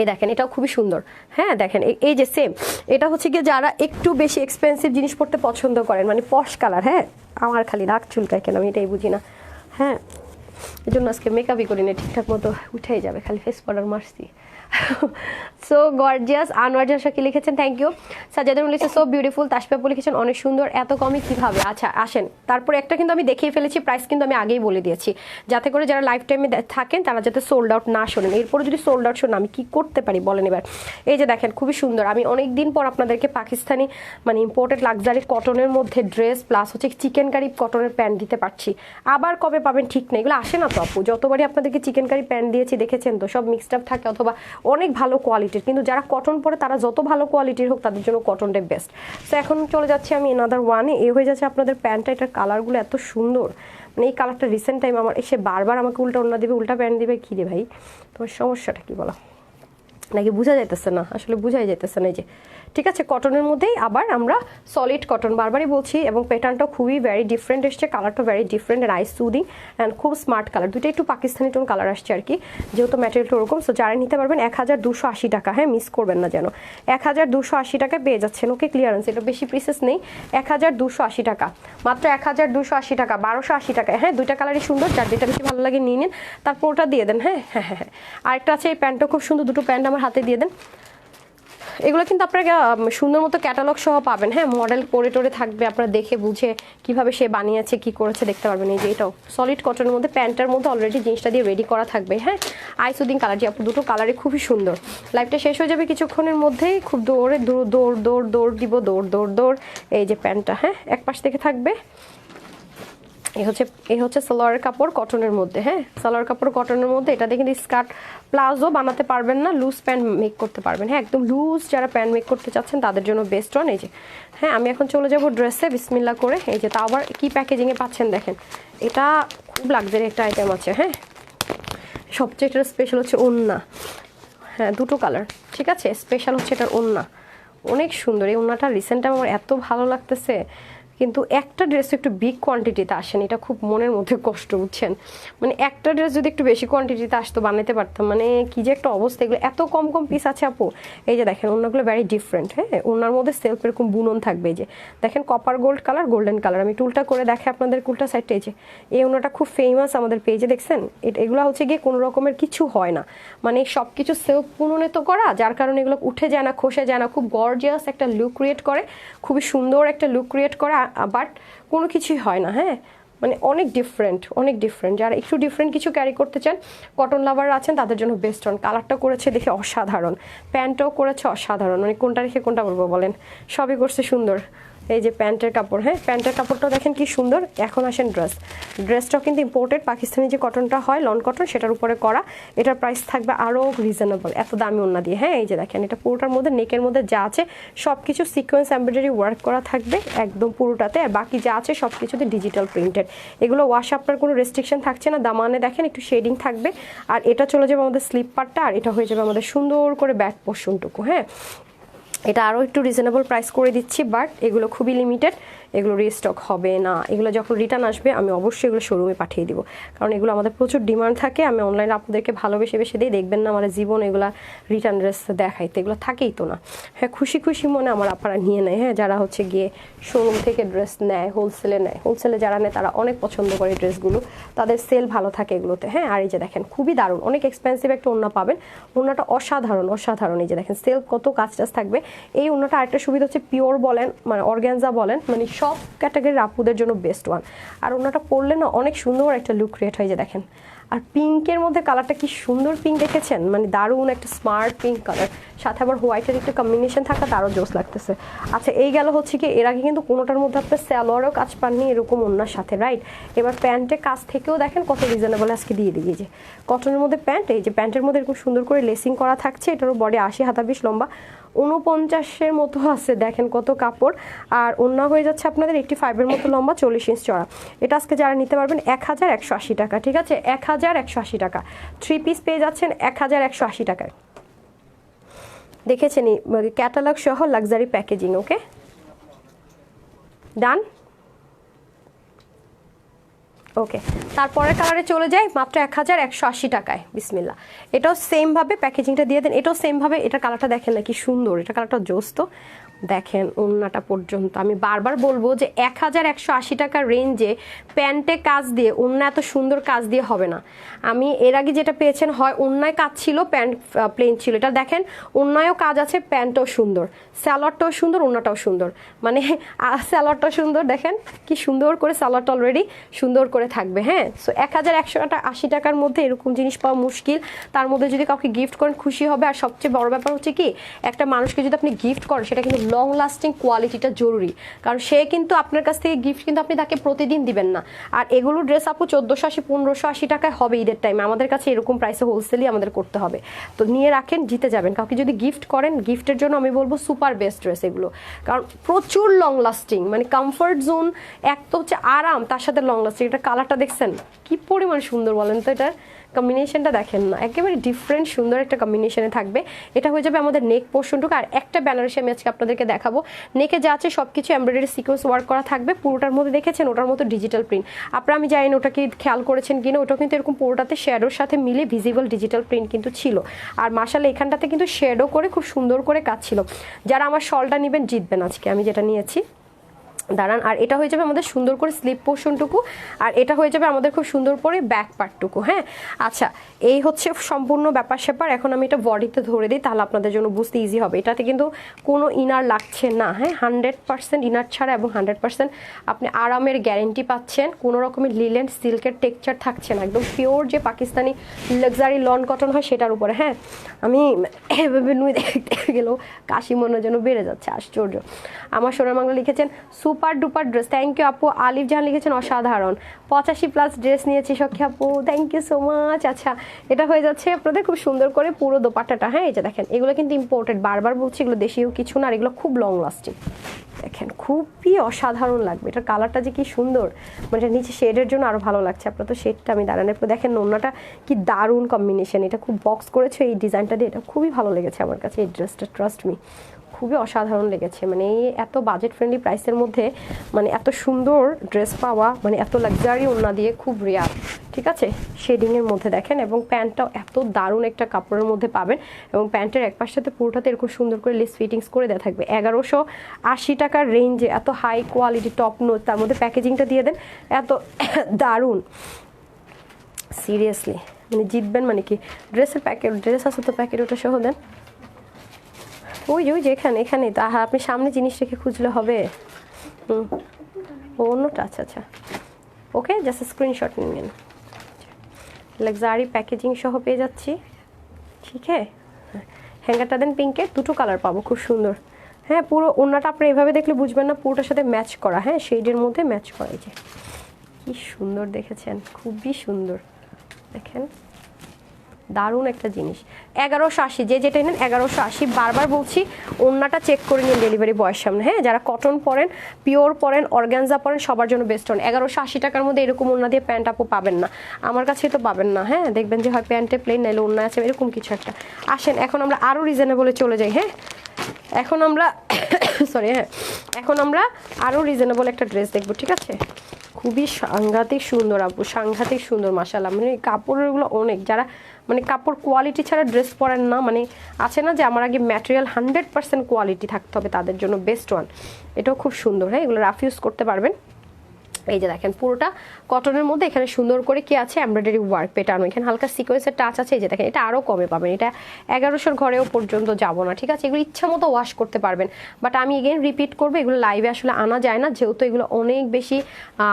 এই দেখেন, এটাও খুবই সুন্দর। হ্যাঁ দেখেন, এই যে সেম, এটা হচ্ছে গিয়ে যারা একটু বেশি এক্সপেন্সিভ জিনিস পড়তে পছন্দ করেন, মানে পশ কালার। হ্যাঁ, আমার খালি নাক চুলকায় কেন আমি এটাই বুঝি না। হ্যাঁ, এই জন্য আজকে মেকআপই করি না ঠিকঠাক মতো, উঠেই যাবে, খালি ফেস পাউডার মারছি। So gorgeous. আনোয়ার জাহান শাকিল লিখেছেন থ্যাংক ইউ। সাজাদুল লিখেছে সো বিউটিফুল। তাসফিয়াপু লিখেছেন অনেক সুন্দর, এত কমই কিভাবে। আচ্ছা আসেন, তারপরে একটা কিন্তু আমি দেখিয়ে ফেলেছি, প্রাইস কিন্তু আমি আগেই বলে দিয়েছি, যাতে করে যারা লাইফ টাইমে থাকেন তারা যাতে সোল্ড আউট না শোনেন। এরপরে যদি সোল্ড আউট শোনেন আমি কি করতে পারি বলেন এবার। এই যে দেখেন, খুবই সুন্দর। আমি অনেক দিন পর আপনাদেরকে পাকিস্তানি মানে ইম্পোর্টেড লাক্সারি কটনের মধ্যে ড্রেস প্লাস হচ্ছে চিকেন কারি কটনের প্যান্ট দিতে পারছি। আবার কবে পাবেন ঠিক নেই, এগুলো আসে না তো আপু। যতবারই আপনাদেরকে চিকেন কারি প্যান্ট দিয়েছি দেখেছেন তো, সব মিক্সড আপ থাকে অথবা অনেক ভালো কোয়ালিটির, কিন্তু যারা কটন পরে তারা যত ভালো কোয়ালিটির হোক তাদের জন্য কটনটাই বেস্ট। তো এখন চলে যাচ্ছি আমি এনাদার ওয়ানে। এ হয়ে যাচ্ছে আপনাদের প্যান্টটা, এটার কালারগুলো এত সুন্দর, মানে এই কালারটা রিসেন্ট টাইম আমার এসে বারবার আমাকে উল্টা ওড়না দিবে, উল্টা প্যান্ট দিবে, কী রে ভাই তোমার সমস্যাটা কী বলো, নাকি বোঝা যাইতেছে না, আসলে বোঝাই যাইতেছে না। এই যে ঠিক আছে, কটনের মধ্যেই আবার আমরা সলিড কটন বারবারই বলছি, এবং প্যাটার্নটা খুবই ভ্যারি ডিফারেন্ট এসছে, কালারটা very different and eyes soothing and খুব স্মার্ট কালার, দুইটা একটু পাকিস্তানি টোন কালার আসছে আর কি, যেহেতু ম্যাটেরিয়ালটা ওরকম। সো যারা নিতে পারবেন 1280 টাকা, হ্যাঁ মিস করবেন না যেন, 1280 টাকায় পেয়ে যাচ্ছেন। ওকে, ক্লিয়ারেন্স, এটা বেশি পিসেস নেই, 1280 টাকা, মাত্র 1280 টাকা, 1280 টাকায়। হ্যাঁ, দুইটা কালারই সুন্দর, যার যেটা বেশি ভালো লাগে নিয়ে নিন, তারপর ওটা দিয়ে দেন। হ্যাঁ হ্যাঁ হ্যাঁ, আরেকটা আছে, এই প্যান্টটা খুব সুন্দর, দুটো প্যান্ট আমার হাতে দিয়ে দেন। এগুলো কিন্তু আপনারা সুন্দর মতো ক্যাটালগ সহ পাবেন। হ্যাঁ, মডেল পরে টোরে থাকবে, আপনারা দেখে বুঝে কিভাবে সে বানিয়েছে কি করেছে দেখতে পারবেন। এই যে এটাও সলিড কটনের মধ্যে, প্যান্টের মধ্যে অলরেডি জিনিসটা দিয়ে রেডি করা থাকবে। হ্যাঁ, আইসুদিং কালার, যে আপু দুটো কালারই খুবই সুন্দর। লাইভটা শেষ হয়ে যাবে কিছুক্ষণের মধ্যেই, খুব দৌড়ে দৌড় দৌড় দৌড় দিব, দৌড় দৌড় দৌড়। এই যে প্যান্টটা, হ্যাঁ এক পাশ থেকে থাকবে। এই হচ্ছে সালোয়ারের কাপড় কটনের মধ্যে। হ্যাঁ, সালোয়ার কাপড় কটনের মধ্যে, এটা দেখে স্কার্ট প্লাজো বানাতে পারবেন না, লুজ প্যান্ট মেক করতে পারবেন। হ্যাঁ, একদম লুজ যারা প্যান্ট মেক করতে চাচ্ছেন তাদের জন্য বেস্ট ওয়ান। এই যে হ্যাঁ, আমি এখন চলে যাব ড্রেসে বিসমিল্লা করে। এই যে তা আবার কি প্যাকেজিংয়ে পাচ্ছেন দেখেন, এটা খুব লাক্সারি একটা আইটেম আছে। হ্যাঁ, সবচেয়ে এটার স্পেশাল হচ্ছে ওড়না। হ্যাঁ, দুটো কালার, ঠিক আছে, স্পেশাল হচ্ছে এটার ওড়না, অনেক সুন্দর। এই ওড়নাটা রিসেন্ট টাইম আমার এত ভালো লাগতেছে, কিন্তু একটা ড্রেস একটু বিগ কোয়ান্টিটিতে আসেন, এটা খুব মনের মধ্যে কষ্ট, বুঝছেন। মানে একটা ড্রেস যদি একটু বেশি কোয়ান্টিটিতে আসতো বানাতে পারতাম, মানে কি যে একটা অবস্থা। এগুলো এত কম কম পিস আছে আপু। এই যে দেখেন, ওনাগুলো ভ্যারি ডিফারেন্ট। হ্যাঁ, ওনার মধ্যে সেলফ এরকম বুনন থাকবে। এই যে দেখেন, copper gold colour, golden colour. আমি টুলটা করে দেখে আপনাদের কুলটা সাইডটা। এই যে এই ওনাটা খুব ফেমাস আমাদের পেজে, দেখছেন। এগুলো হচ্ছে গিয়ে কোনো রকমের কিছু হয় না, মানে সব কিছু সেলফ বুননে তো করা, যার কারণে এগুলো উঠে যায় না, খসে যায় না, খুব গর্জিয়াস একটা লুক ক্রিয়েট করে, খুবই সুন্দর একটা লুক ক্রিয়েট করে, বাট কোনো কিছুই হয় না। হ্যাঁ, মানে অনেক ডিফারেন্ট। যারা একটু ডিফারেন্ট কিছু ক্যারি করতে চান, কটন লাভার আছেন তাদের জন্য বেস্ট অন। কালারটা করেছে দেখে অসাধারণ, প্যান্টটাও করেছে অসাধারণ, মানে কোনটা রেখে কোনটা বলবো বলেন, সবই করছে সুন্দর। এই যে প্যান্টের কাপড়, হ্যাঁ প্যান্টের কাপড়টাও দেখেন কি সুন্দর। এখন আসেন ড্রেসটাও কিন্তু ইম্পোর্টেড, পাকিস্তানি যে কটনটা হয় লন কটন সেটার উপরে করা। এটার প্রাইস থাকবে আরও রিজনেবল, এত দামি ওন্না দিয়ে। হ্যাঁ এই যে দেখেন এটা পুরোটার মধ্যে নেকের মধ্যে যা আছে সব কিছু সিকোয়েন্স এমব্রয়ডারি ওয়ার্ক করা থাকবে একদম পুরোটাতে, আর বাকি যা আছে সব কিছুতে ডিজিটাল প্রিন্টেড। এগুলো ওয়াশ আপনার কোনো রেস্ট্রিকশন থাকছে না। দামানে দেখেন একটু শেডিং থাকবে, আর এটা চলে যাবে আমাদের স্লিপ পার্টটা, আর এটা হয়ে যাবে আমাদের সুন্দর করে ব্যাক পোর্শনটুকু। হ্যাঁ এটা আরও একটু রিজনেবল প্রাইস করে দিচ্ছি, বাট এগুলো খুবই লিমিটেড, এগুলো রিস্টক হবে না। এগুলো যখন রিটার্ন আসবে আমি অবশ্যই এগুলো শোরুমে পাঠিয়ে দিব, কারণ এগুলো আমাদের প্রচুর ডিমান্ড থাকে। আমি অনলাইনে আপনাদেরকে ভালোবেসে বেশি দিই, দেখবেন না আমার জীবন এগুলো রিটার্ন ড্রেস দেখাইতে, এগুলো থাকেই তো না। হ্যাঁ খুশি খুশি মনে আমার আপনারা নিয়ে নেয়, হ্যাঁ যারা হচ্ছে গিয়ে শোরুম থেকে ড্রেস নেয়, হোলসেলে নেয়, হোলসেলে যারা নেয় তারা অনেক পছন্দ করে ড্রেসগুলো, তাদের সেল ভালো থাকে এগুলোতে। হ্যাঁ আর এই যে দেখেন খুবই দারুণ, অনেক এক্সপেন্সিভ একটা ওড়না পাবেন, ওড়নাটা অসাধারণ। এই যে দেখেন সেল কত কাজ থাকবে এই ওড়নাটা। আরেকটা সুবিধা হচ্ছে পিওর বলেন মানে অর্গ্যানজা বলেন, মানে সব ক্যাটাগরির আপুদের জন্য বেস্ট ওয়ান। আর ওনাটা পরলে না অনেক সুন্দর একটা লুক ক্রিয়েট হয়ে যায়। দেখেন আর পিঙ্কের মধ্যে কালারটা কি সুন্দর, পিঙ্ক দেখেছেন, মানে দারুণ একটা স্মার্ট পিঙ্ক কালার, সাথে আবার হোয়াইটের একটু কম্বিনেশন থাকা তারও জোস লাগতেছে। আচ্ছা এই গেল হচ্ছে কি, এর আগে কিন্তু কোনোটার মধ্যে আপনার স্যালোয়ারও কাজ পাননি এরকম ওনার সাথে, রাইট? এবার প্যান্টের কাজ থেকেও দেখেন কত রিজনেবল আজকে দিয়ে দিই। যে কটনের মধ্যে প্যান্ট, এই যে প্যান্টের মধ্যে এরকম সুন্দর করে লেসিং করা থাকছে, এটারও বডি 80 হাতা 20 লম্বা, 49-এর মতো আছে, দেখেন কত কাপড়। আর ওড়না হয়ে যাচ্ছে আপনাদের 85-এর মতো লম্বা, 40 ইঞ্চ চড়া। এটা আজকে যারা নিতে পারবেন 1180 টাকা, ঠিক আছে 1180 টাকা। 3 পিস পেয়ে যাচ্ছেন 1180 টাকায়। দেখেছেন ক্যাটালগ সহ লাক্সারি প্যাকেজিং। ওকে ডান, ওকে তারপরের কালারে চলে যাই মাত্র 1180 টাকায়। বিসমিল্লাহ, এটাও সেম ভাবে প্যাকেজিংটা দিয়ে দেন, এটাও সেম ভাবে। এটার কালারটা দেখেন না কি সুন্দর, এটা কালারটা জোস তো। দেখেন ওড়নাটা পর্যন্ত আমি বারবার বলবো যে 1180 টাকার রেঞ্জে প্যান্টে কাজ দিয়ে ওড়না এত সুন্দর কাজ দিয়ে হবে না। আমি এর আগে যেটা পেয়েছেন হয় ওড়নায় কাজ ছিল প্যান্ট প্লেন ছিল, এটা দেখেন ওড়নায়ও কাজ আছে, প্যান্টও সুন্দর, স্যালোয়ারটাও সুন্দর, ওড়নাটাও সুন্দর, মানে স্যালোয়ারটাও সুন্দর, দেখেন কি সুন্দর করে স্যালোয়ারটা অলরেডি সুন্দর করে থাকবে। হ্যাঁ সো 1180 টাকার মধ্যে এরকম জিনিস পাওয়া মুশকিল, তার মধ্যে যদি কাউকে গিফট করেন খুশি হবে। আর সবচেয়ে বড় ব্যাপার হচ্ছে কি, একটা মানুষকে যদি আপনি গিফট করেন সেটা কিন্তু লং লাস্টিং কোয়ালিটিটা জরুরি, কারণ সে কিন্তু আপনার কাছ থেকে গিফট কিন্তু আপনি তাকে প্রতিদিন দিবেন না। আর এগুলো ড্রেস আপু 1480 1580 টাকায় হবে ঈদের টাইমে, আমাদের কাছে এরকম প্রাইসে হোলসেলই আমাদের করতে হবে। তো নিয়ে রাখেন, জিতে যাবেন। কাউকে যদি গিফট করেন, গিফটের জন্য আমি বলবো সুপার বেস্ট ড্রেস এগুলো, কারণ প্রচুর লং লাস্টিং, মানে কমফর্ট জোন, এক তো হচ্ছে আরাম, তার সাথে লং লাস্টিং। এটা কালারটা দেখছেন কি পরিমাণ সুন্দর বলেন তো, এটার কম্বিনেশনটা দেখেন না, একেবারে ডিফারেন্ট সুন্দর একটা কম্বিনেশনে থাকবে। এটা হয়ে যাবে আমাদের নেক পোর্শনটুকু। আর একটা বেনারসি আমি আজকে আপনাদেরকে দেখাবো, নেকে যা আছে সব কিছু এমব্রয়ডারি সিকোয়েন্স ওয়ার্ক করা থাকবে পুরোটার মধ্যে। দেখেছেন ওটার মতো ডিজিটাল প্রিন্ট, আপনারা আমি জানি না ওটা কি খেয়াল করেছেন কিনা, ওটাও কিন্তু এরকম পুরোটাতে শ্যাডোর সাথে মিলে ভিজিবল ডিজিটাল প্রিন্ট কিন্তু ছিল। আর মাশাআল্লাহ এখানটাতে কিন্তু শ্যাডো করে খুব সুন্দর করে কাজ ছিল। যারা আমার শলটা নেবেন জিতবেন আজকে, আমি যেটা নিয়েছি দাঁড়ান। আর এটা হয়ে যাবে আমাদের সুন্দর করে স্লিপ পোর্শনটুকু, আর এটা হয়ে যাবে আমাদের খুব সুন্দর করে ব্যাক পার্টটুকু। হ্যাঁ আচ্ছা এই হচ্ছে সম্পূর্ণ ব্যাপার স্যাপার। এখন আমি এটা বডিতে ধরে দিই, তাহলে আপনাদের জন্য বুঝতে ইজি হবে। এটাতে কিন্তু কোনো ইনার লাগছে না, হ্যাঁ 100% ইনার ছাড়া, এবং 100% আপনি আরামের গ্যারেন্টি পাচ্ছেন। কোনো রকমের লিলেন সিল্কের টেক্সচার থাকছে না, একদম পিওর যে পাকিস্তানি লাক্সারি লন কটন হয় সেটার উপরে। হ্যাঁ আমি এভাবে নুই দেখতে গেলেও কাশি মনের জন্য বেড়ে যাচ্ছে, আশ্চর্য। আমার সোনার বাংলা লিখেছেন super duper dress, thank you আপু। আলিফ জাহান লিখেছেন অসাধারণ, 85+ ড্রেস নিয়েছি সখী আপু, থ্যাংক ইউ সো মাচ। আচ্ছা এটা হয়ে যাচ্ছে আপনাদের খুব সুন্দর করে পুরো দোপাট্টাটা। হ্যাঁ এই যে দেখেন এগুলো কিন্তু ইম্পোর্টেড, বারবার বলছি এগুলো দেশীয় কিছু না, আর এগুলো খুব লং লাস্টিং। দেখেন খুবই অসাধারণ লাগবে, এটার কালারটা যে কি সুন্দর, মানে এটা নিচে শেডের জন্য আরও ভালো লাগছে। আপনার তো শেডটা আমি দাঁড়ানোর পর দেখেন নোনাটা কি দারুণ কম্বিনেশন, এটা খুব বক্স করেছে এই ডিজাইনটা দিয়ে, এটা খুবই ভালো লেগেছে আমার কাছে এই ড্রেসটা, ট্রাস্ট মি খুবই অসাধারণ লেগেছে। মানে এই এত বাজেট ফ্রেন্ডলি প্রাইসের মধ্যে মানে এত সুন্দর ড্রেস পাওয়া, মানে এত লাক্সারি ওড়না দিয়ে খুব রেয়ার, ঠিক আছে শেডিংয়ের মধ্যে দেখেন। এবং প্যান্টটাও এত দারুণ একটা কাপড়ের মধ্যে পাবেন, এবং প্যান্টের এক পাশটাতে পুরোটাতে এরকম সুন্দর করে লেস ফিটিংস করে দেওয়া থাকবে। 1180 টাকার রেঞ্জে এত হাই কোয়ালিটি টপ নোট, তার মধ্যে প্যাকেজিংটা দিয়ে দেন এত দারুণ, সিরিয়াসলি মানে জিতবেন। মানে কি ড্রেসের প্যাকেট, ড্রেস আছে তো প্যাকেট ওটা সহ দেন, ওই যে এখানে তো আপনি সামনে জিনিস রেখে খুঁজলে হবে। অন্যটা আচ্ছা ওকে, জাস্ট স্ক্রিনশট নিয়ে নিন। লাক্সারি প্যাকেজিং সহ পেয়ে যাচ্ছি, ঠিক হ্যাঁ। হ্যাঙ্গারটা দেন পিঙ্কের, দুটো কালার পাবো, খুব সুন্দর। হ্যাঁ, পুরো ওড়নাটা আপনি এভাবে দেখলে বুঝবেন না, পুরোটার সাথে ম্যাচ করা, হ্যাঁ শেডের মধ্যে ম্যাচ করা। এই যে কি সুন্দর দেখেছেন, খুবই সুন্দর দেখেন, দারুণ একটা জিনিস। 1180, যে যেটা নেন 1180। বারবার বলছি ওড়নাটা চেক করে নিন ডেলিভারি বয়ের সামনে, হ্যাঁ। যারা কটন পরেন, পিওর পরেন, অর্গানজা পরেন, সবার জন্য বেস্ট অন। 1180 টাকার মধ্যে এরকম ওড়না দিয়ে প্যান্ট আপু পাবেন না, আমার কাছে তো পাবেন না, হ্যাঁ। দেখবেন যে হয় প্যান্টে প্লেন, নাইলে ওড়না আছে, এরকম কিছু একটা। আসেন এখন আমরা আরও রিজনেবলে চলে যাই, হ্যাঁ। এখন আমরা সরি, হ্যাঁ, এখন আমরা আরও রিজনেবল একটা ড্রেস দেখবো, ঠিক আছে। খুবই সাংঘাতিক সুন্দর আপু, সাংঘাতিক সুন্দর মাশাআল্লাহ। মানে কাপড়গুলো অনেক, যারা মানে কাপড় কোয়ালিটি ছাড়া ড্রেস পরেন না, মানে আছে না যে আমার আগে ম্যাটেরিয়াল 100% কোয়ালিটি থাকতে হবে, তাদের জন্য বেস্ট ওয়ান। এটাও খুব সুন্দর, হ্যাঁ, এগুলো রাফ ইউজ করতে পারবেন। এই যে দেখেন পুরোটা কটনের মধ্যে, এখানে সুন্দর করে কি আছে এমব্রয়ডারি ওয়ার্ক পেটানো, এখানে হালকা সিকোয়েন্সের টাচ আছে। এই যে দেখেন, এটা আরও কমে পাবেন, এটা 1100 ঘরেও পর্যন্ত যাব না, ঠিক আছে। এগুলো ইচ্ছা মতো ওয়াশ করতে পারবেন, বাট আমি এগেন রিপিট করবো, এগুলো লাইভে আসলে আনা যায় না, যেহেতু এগুলো অনেক বেশি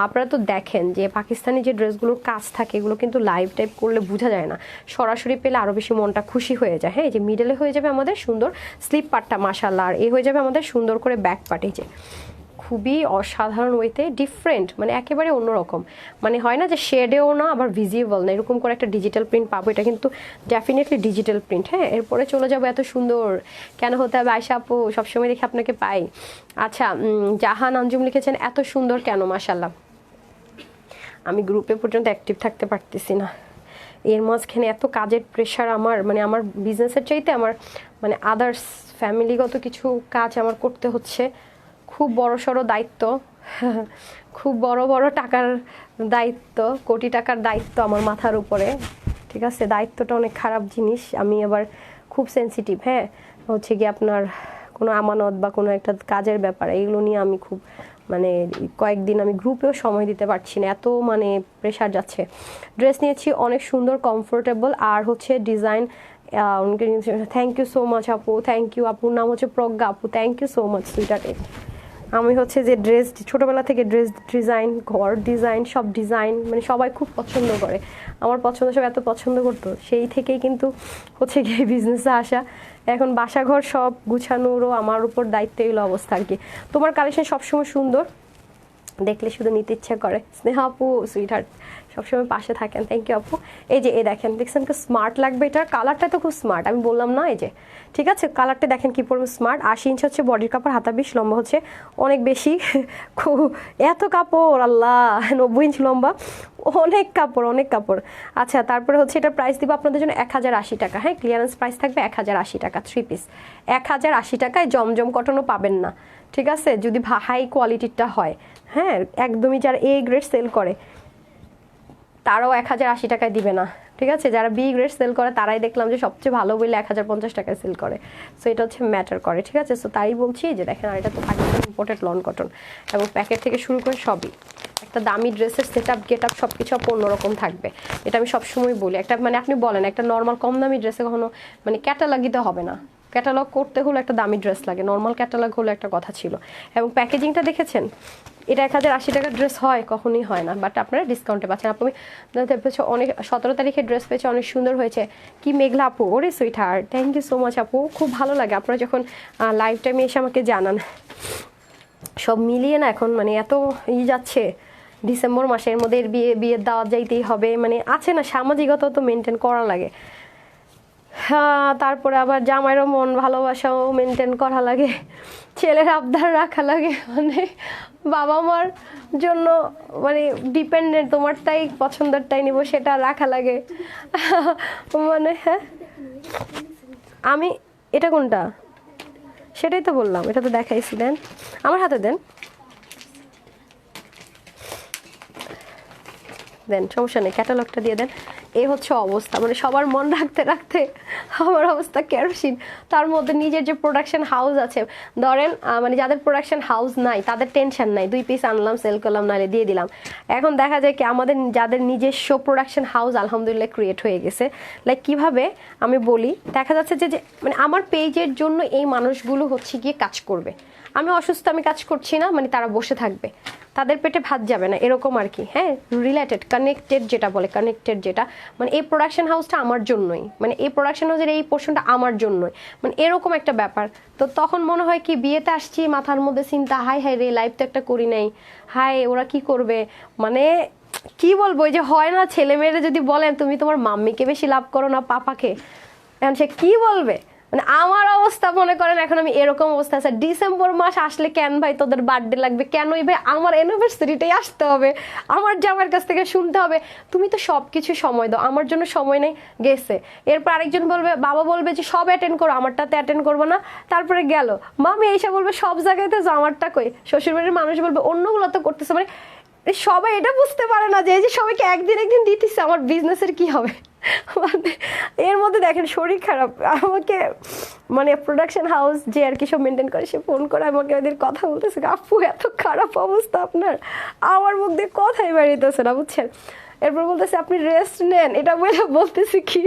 আপনারা তো দেখেন যে পাকিস্তানি যে ড্রেসগুলোর কাজ থাকে, এগুলো কিন্তু লাইভ টাইপ করলে বোঝা যায় না, সরাসরি পেলে আরও বেশি মনটা খুশি হয়ে যায়, হ্যাঁ। এই যে মিডলে হয়ে যাবে আমাদের সুন্দর স্লিপ পার্টটা মাশাআল্লাহ, আর এ হয়ে যাবে আমাদের সুন্দর করে ব্যাক পার্ট। এই যে খুবই অসাধারণ ওয়েতে ডিফারেন্ট, মানে একেবারে অন্যরকম, মানে হয় না যে শেডেও না আবার ভিজিবল না, এরকম করে একটা ডিজিটাল প্রিন্ট পাবো। এটা কিন্তু ডেফিনেটলি ডিজিটাল প্রিন্ট, হ্যাঁ। এরপরে চলে যাবো, এত সুন্দর কেন হতে হবে আয়শা আপু, সবসময় দেখি আপনাকে পাই। আচ্ছা, জাহান আঞ্জুম লিখেছেন এত সুন্দর কেন, মাশাআল্লাহ। আমি গ্রুপে পর্যন্ত অ্যাক্টিভ থাকতে পারতেছি না, এর মাঝখানে এত কাজের প্রেশার আমার, মানে আমার বিজনেসের চাইতে আমার মানে আদার্স ফ্যামিলিগত কিছু কাজ আমার করতে হচ্ছে, খুব বড় সড়ো দায়িত্ব, খুব বড় বড় টাকার দায়িত্ব, কোটি টাকার দায়িত্ব আমার মাথার উপরে, ঠিক আছে। দায়িত্বটা অনেক খারাপ জিনিস, আমি আবার খুব সেনসিটিভ, হ্যাঁ। হচ্ছে কি আপনার কোনো আমানত বা কোনো একটা কাজের ব্যাপারে, এগুলো নিয়ে আমি খুব মানে কয়েকদিন আমি গ্রুপেও সময় দিতে পারছি না, এত মানে প্রেশার যাচ্ছে। ড্রেস নিয়েছি অনেক সুন্দর, কমফোর্টেবল, আর হচ্ছে design. Thank you so much আপু, থ্যাংক ইউ। আপুর নাম হচ্ছে প্রজ্ঞা আপু, থ্যাংক ইউ সো মাচ সুইটারে। আমি হচ্ছে যে ড্রেস ছোটোবেলা থেকে ড্রেস ডিজাইন, ঘর ডিজাইন, সব ডিজাইন মানে সবাই খুব পছন্দ করে, আমার পছন্দ সব এত পছন্দ করতো, সেই থেকেই কিন্তু হচ্ছে গিয়ে বিজনেসে আসা। এখন বাসাঘর সব গুছানোরও আমার উপর দায়িত্ব, এলো অবস্থা আর কি। তোমার কালেকশন সবসময় সুন্দর, দেখলে শুধু নিতে ইচ্ছা করে। স্নেহা আপু সুইটহার্ট সবসময় পাশে থাকেন, থ্যাংক ইউ আপু। এই যে এই দেখেন, দেখছেন কি স্মার্ট লাগবে, এটার কালারটা তো খুব স্মার্ট, আমি বললাম না, এই যে ঠিক আছে কালারটা দেখেন কি পরিমাণ স্মার্ট। 80 ইঞ্চ হচ্ছে বডির কাপড়, হাতা 20, লম্বা হচ্ছে অনেক বেশি, এত কাপড় আল্লাহ, 90 ইঞ্চ লম্বা, অনেক কাপড়, অনেক কাপড়। আচ্ছা, তারপরে হচ্ছে এটা প্রাইস দিব আপনাদের জন্য 1080 টাকা, হ্যাঁ। ক্লিয়ারেন্স প্রাইস থাকবে 1080 টাকা, 3 পিস 1080 টাকায়। জমজম কটনও পাবেন না, ঠিক আছে, যদি হাই কোয়ালিটিরটা হয়, হ্যাঁ। একদমই যারা এ গ্রেড সেল করে তারাও 1080 টাকায় দিবে না, ঠিক আছে। যারা বি গ্রেড সেল করে তারাই দেখলাম যে সবচেয়ে ভালো বলে 1050 টাকায় সেল করে, সো এটা হচ্ছে ম্যাটার করে, ঠিক আছে। সো তাই বলছি যে দেখেন, আর এটা তো পাকিস্তান ইম্পোর্টেড লন কটন, এবং প্যাকেট থেকে শুরু করে সবই একটা দামি ড্রেসের সেট আপ, গেট আপ সব কিছু অন্যরকম থাকবে, এটা আমি সবসময় বলি। একটা মানে আপনি বলেন একটা নর্মাল কম দামি ড্রেসে কখনো মানে ক্যাটালগ দিতে হবে না, ক্যাটালগ করতে হলে একটা দামি ড্রেস লাগে, নর্মাল ক্যাটালগ হলে একটা কথা ছিল। এবং প্যাকেজিংটা দেখেছেন, এটা 1080 টাকার ড্রেস হয়, কখনোই হয় না, বাট আপনারা ডিসকাউন্টে পাচ্ছেন। আপনি অনেক 17 তারিখে ড্রেস পেয়েছে, অনেক সুন্দর হয়েছে। কি মেঘলা আপু, ওরে sweetheart, thank you so much আপু, খুব ভালো লাগে আপনারা যখন লাইভ টাইমে এসে আমাকে জানান। সব মিলিয়ে না এখন মানে এত যাচ্ছে, ডিসেম্বর মাসের মধ্যে বিয়ের দাওয়াত যাইতেই হবে, মানে আছে না সামাজিকতা তো মেনটেন করা লাগে, হ্যাঁ। তারপরে আবার জামাইরও মন ভালোবাসাও মেনটেন করা লাগে, ছেলের আবদার রাখা লাগে, মানে বাবা মার জন্য মানে ডিপেন্ডেন্ট, তোমারটাই পছন্দেরটাই নিব সেটা রাখা লাগে, মানে হ্যাঁ। আমি এটা কোনটা সেটাই তো বললাম, এটা তো দেখাইছি, দেন আমার হাতে দেন, দেন সমস্যা নেই, ক্যাটালগটা দিয়ে দেন। এই হচ্ছে অবস্থা, মানে সবার মন রাখতে রাখতে আমার অবস্থা কেরোসিন। তার মধ্যে নিজের যে প্রোডাকশন হাউস আছে, ধরেন মানে যাদের প্রোডাকশন হাউস নাই তাদের টেনশন নাই, 2 পিস আনলাম সেল করলাম নাহলে দিয়ে দিলাম। এখন দেখা যায় কি আমাদের যাদের নিজস্ব প্রোডাকশন হাউস আলহামদুলিল্লাহ ক্রিয়েট হয়ে গেছে, লাইক কিভাবে আমি বলি, দেখা যাচ্ছে যে মানে আমার পেজের জন্য এই মানুষগুলো হচ্ছে গিয়ে কাজ করবে, আমি অসুস্থ, আমি কাজ করছি না, মানে তারা বসে থাকবে, তাদের পেটে ভাত যাবে না, এরকম আর কি। হ্যাঁ, রিলেটেড কানেক্টেড যেটা বলে, কানেক্টেড যেটা, মানে এই প্রোডাকশন হাউসটা আমার জন্যই, মানে এই প্রোডাকশন হাউসের এই পোর্শনটা আমার জন্যই, মানে এরকম একটা ব্যাপার। তো তখন মনে হয় কি, বিয়েতে আসছি মাথার মধ্যে চিন্তা, হাই হাই রে লাইফ তো একটা করি নাই, হাই ওরা কি করবে, মানে কি বলবো, ওই যে হয় না ছেলে মেয়েরা যদি বলেন তুমি তোমার মাম্মিকে বেশি লাভ করো না পাপাকে, এখন সে কি বলবে, মানে আমার অবস্থা মনে করেন এখন আমি এরকম অবস্থা আছে। ডিসেম্বর মাস আসলে কেন ভাই তোদের বার্থডে লাগবে, কেনই ভাই আমার অ্যানিভার্সারিটাই আসতে হবে, আমার জামাইয়ের কাছ থেকে শুনতে হবে তুমি তো সব কিছু সময় দাও, আমার জন্য সময় নেই, গেছে। এরপর আরেকজন বলবে, বাবা বলবে যে সব অ্যাটেন্ড করো, আমারটাতে অ্যাটেন্ড করবো না, তারপরে গেল মামি এসে বলবে সব জায়গাতে যাও, আমারটা কই, শ্বশুরবাড়ির মানুষ বলবে অন্যগুলো তো করতেছে, মানে সবাই এটা বুঝতে পারে না যে এই যে সবাইকে একদিন একদিন দিতেছে, আমার বিজনেসের কি হবে। মানে এর মধ্যে দেখেন শরীর খারাপ, আমাকে মানে প্রোডাকশন হাউস যে আর কি সব মেনটেন করে, সে ফোন করে আমাকে ওদের কথা বলতেছে, আপু এত খারাপ অবস্থা আপনার, আমার মুখ দিয়ে কথাই বেরিয়েতেছে না, বুঝছেন। এরপর বলতেছে আপনি রেস্ট নেন, এটা বলে বলতেছে কি,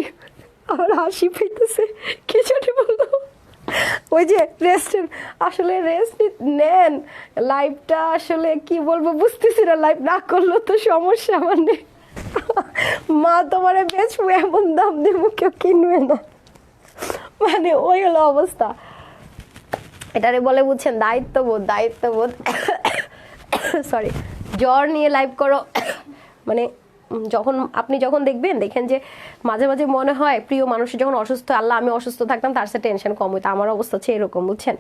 আমার হাসি পাইতেছে, কি জানি বললো, ওই যে রেস্ট আসলে রেস্ট নেন, লাইফটা আসলে কি বলবো বুঝতেছি না, লাইফ না করলেও তো সমস্যা, মানে মা তোমার বেচবো এমন দাম দেবো কেউ কিনবে না, মানে ওই হলো অবস্থা। এটারে বলে বুঝছেন দায়িত্ববোধ, দায়িত্ববোধ। সরি, জ্বর নিয়ে লাইভ করো, মানে আপনি যখন দেখেন যে মাঝে মাঝে মনে হয় প্রিয় মানুষের যখন অসুস্থ, আল্লাহ আমি অসুস্থ থাকতাম তার সাথে টেনশন কম হইতো, আমার অবস্থা হচ্ছে এরকম, বুঝছেন।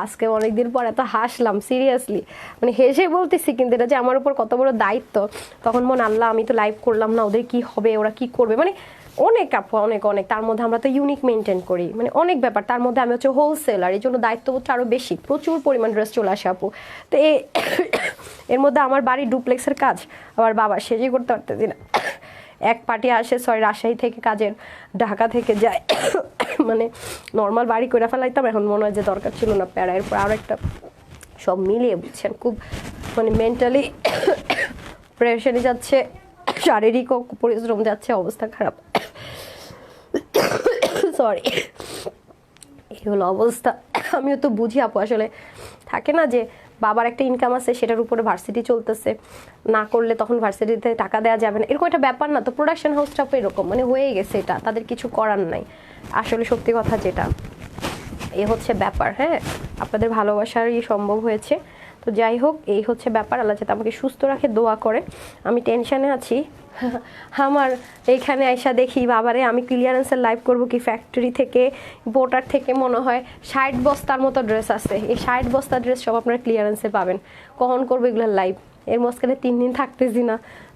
আজকে অনেকদিন পর এত হাসলাম, সিরিয়াসলি মানে হেসে বলতেছি, কিন্তু এটা যে আমার উপর কত বড় দায়িত্ব, তখন মনে আল্লাহ আমি তো লাইভ করলাম না, ওদের কি হবে, ওরা কি করবে, মানে অনেক আপু, অনেক অনেক, তার মধ্যে আমরা তো ইউনিক মেনটেন করি, মানে অনেক ব্যাপার, তার মধ্যে আমি হচ্ছে হোলসেলার, এই জন্য দায়িত্ববোধটা আরও বেশি, প্রচুর পরিমাণ ড্রেস চলে আসে আপু। তো এর মধ্যে আমার বাড়ি ডুপ্লেক্সের কাজ, আবার বাবা সেজে করতে পারতেছি না, এক পার্টি আসে রাজশাহী থেকে কাজের, ঢাকা থেকে যায়, মানে নর্মাল বাড়ি করে ফেলাইতাম, এখন মনে হয় যে দরকার ছিল না, প্যারা। এরপর আরও একটা, সব মিলিয়ে বুঝছেন খুব মানে মেন্টালি প্রেশারে যাচ্ছে, শারীরিক পরিশ্রম যাচ্ছে, অবস্থা খারাপ, সরি, এই হলো অবস্থা। আমিও তো বুঝি আপু, আসলে থাকে না যে বাবার একটা ইনকাম আছে, সেটার উপরে ভার্সিটি চলতেছে, না করলে তখন ভার্সিটিতে টাকা দেওয়া যাবে না, এরকম একটা ব্যাপার না। তো প্রোডাকশন হাউসটাও এরকম, মানে হয়ে গেছে, এটা তাদের কিছু করার নাই, আসলে সত্যি কথা যেটা, এ হচ্ছে ব্যাপার। হ্যাঁ, আপনাদের ভালোবাসারই সম্ভব হয়েছে। তো যাই হোক, এই হচ্ছে ব্যাপার, আল্লাহ যাতে আমাকে সুস্থ রাখে, দোয়া করে। আমি টেনশনে আছি, আমার এইখানে আইসা দেখি বাবারে, আমি ক্লিয়ারেন্সের লাইভ করবো কি, ফ্যাক্টরি থেকে বোটার থেকে মনে হয় 60 বস্তার মতো ড্রেস আছে, এই 60 বস্তা ড্রেস সব আপনারা ক্লিয়ারেন্সে পাবেন, কখন করবো এগুলোর লাইভ, এর মাঝখানে 3 দিন থাকতেছি না,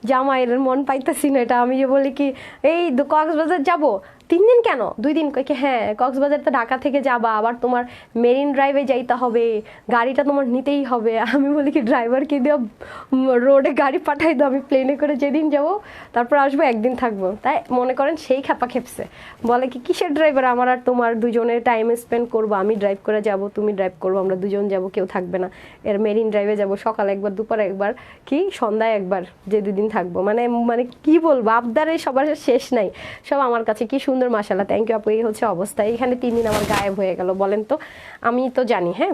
জামাইয়ের মন পাইতেছি না, এটা আমি যে বলি কি এই কক্সবাজার যাবো, 3 দিন কেন 2 দিন, কই কি হ্যাঁ কক্সবাজার তো ঢাকা থেকে যাবা, আবার তোমার মেরিন ড্রাইভে যাইতে হবে, গাড়িটা তোমার নিতেই হবে, আমি বলি কি ড্রাইভারকে দিয়ে রোডে গাড়ি পাঠাই দাও, আমি প্লেনে করে যেদিন যাবো তারপর আসবো, একদিন থাকবো, তাই মনে করেন সেই খেপা খেপছে, বলে কি কিসের ড্রাইভার, আমার আর তোমার দুজনের টাইম স্পেন্ড করবো, আমি ড্রাইভ করে যাব, তুমি ড্রাইভ করবো, আমরা দুজন যাব, কেউ থাকবে না, এর মেরিন ড্রাইভে যাব, সকালে একবার, দুপুরে একবার, কি সন্ধ্যায় একবার, যে 2 দিন থাকবো, মানে মানে কি বলবো, আবদারে সবার শেষ নাই, সব আমার কাছে কি সুন্দর, মাশাআল্লাহ, থ্যাংক ইউ আপু। এই হচ্ছে অবস্থা, এখানে 3 দিন আমার গায়েব হয়ে গেল, বলেন তো, আমি তো জানি হ্যাঁ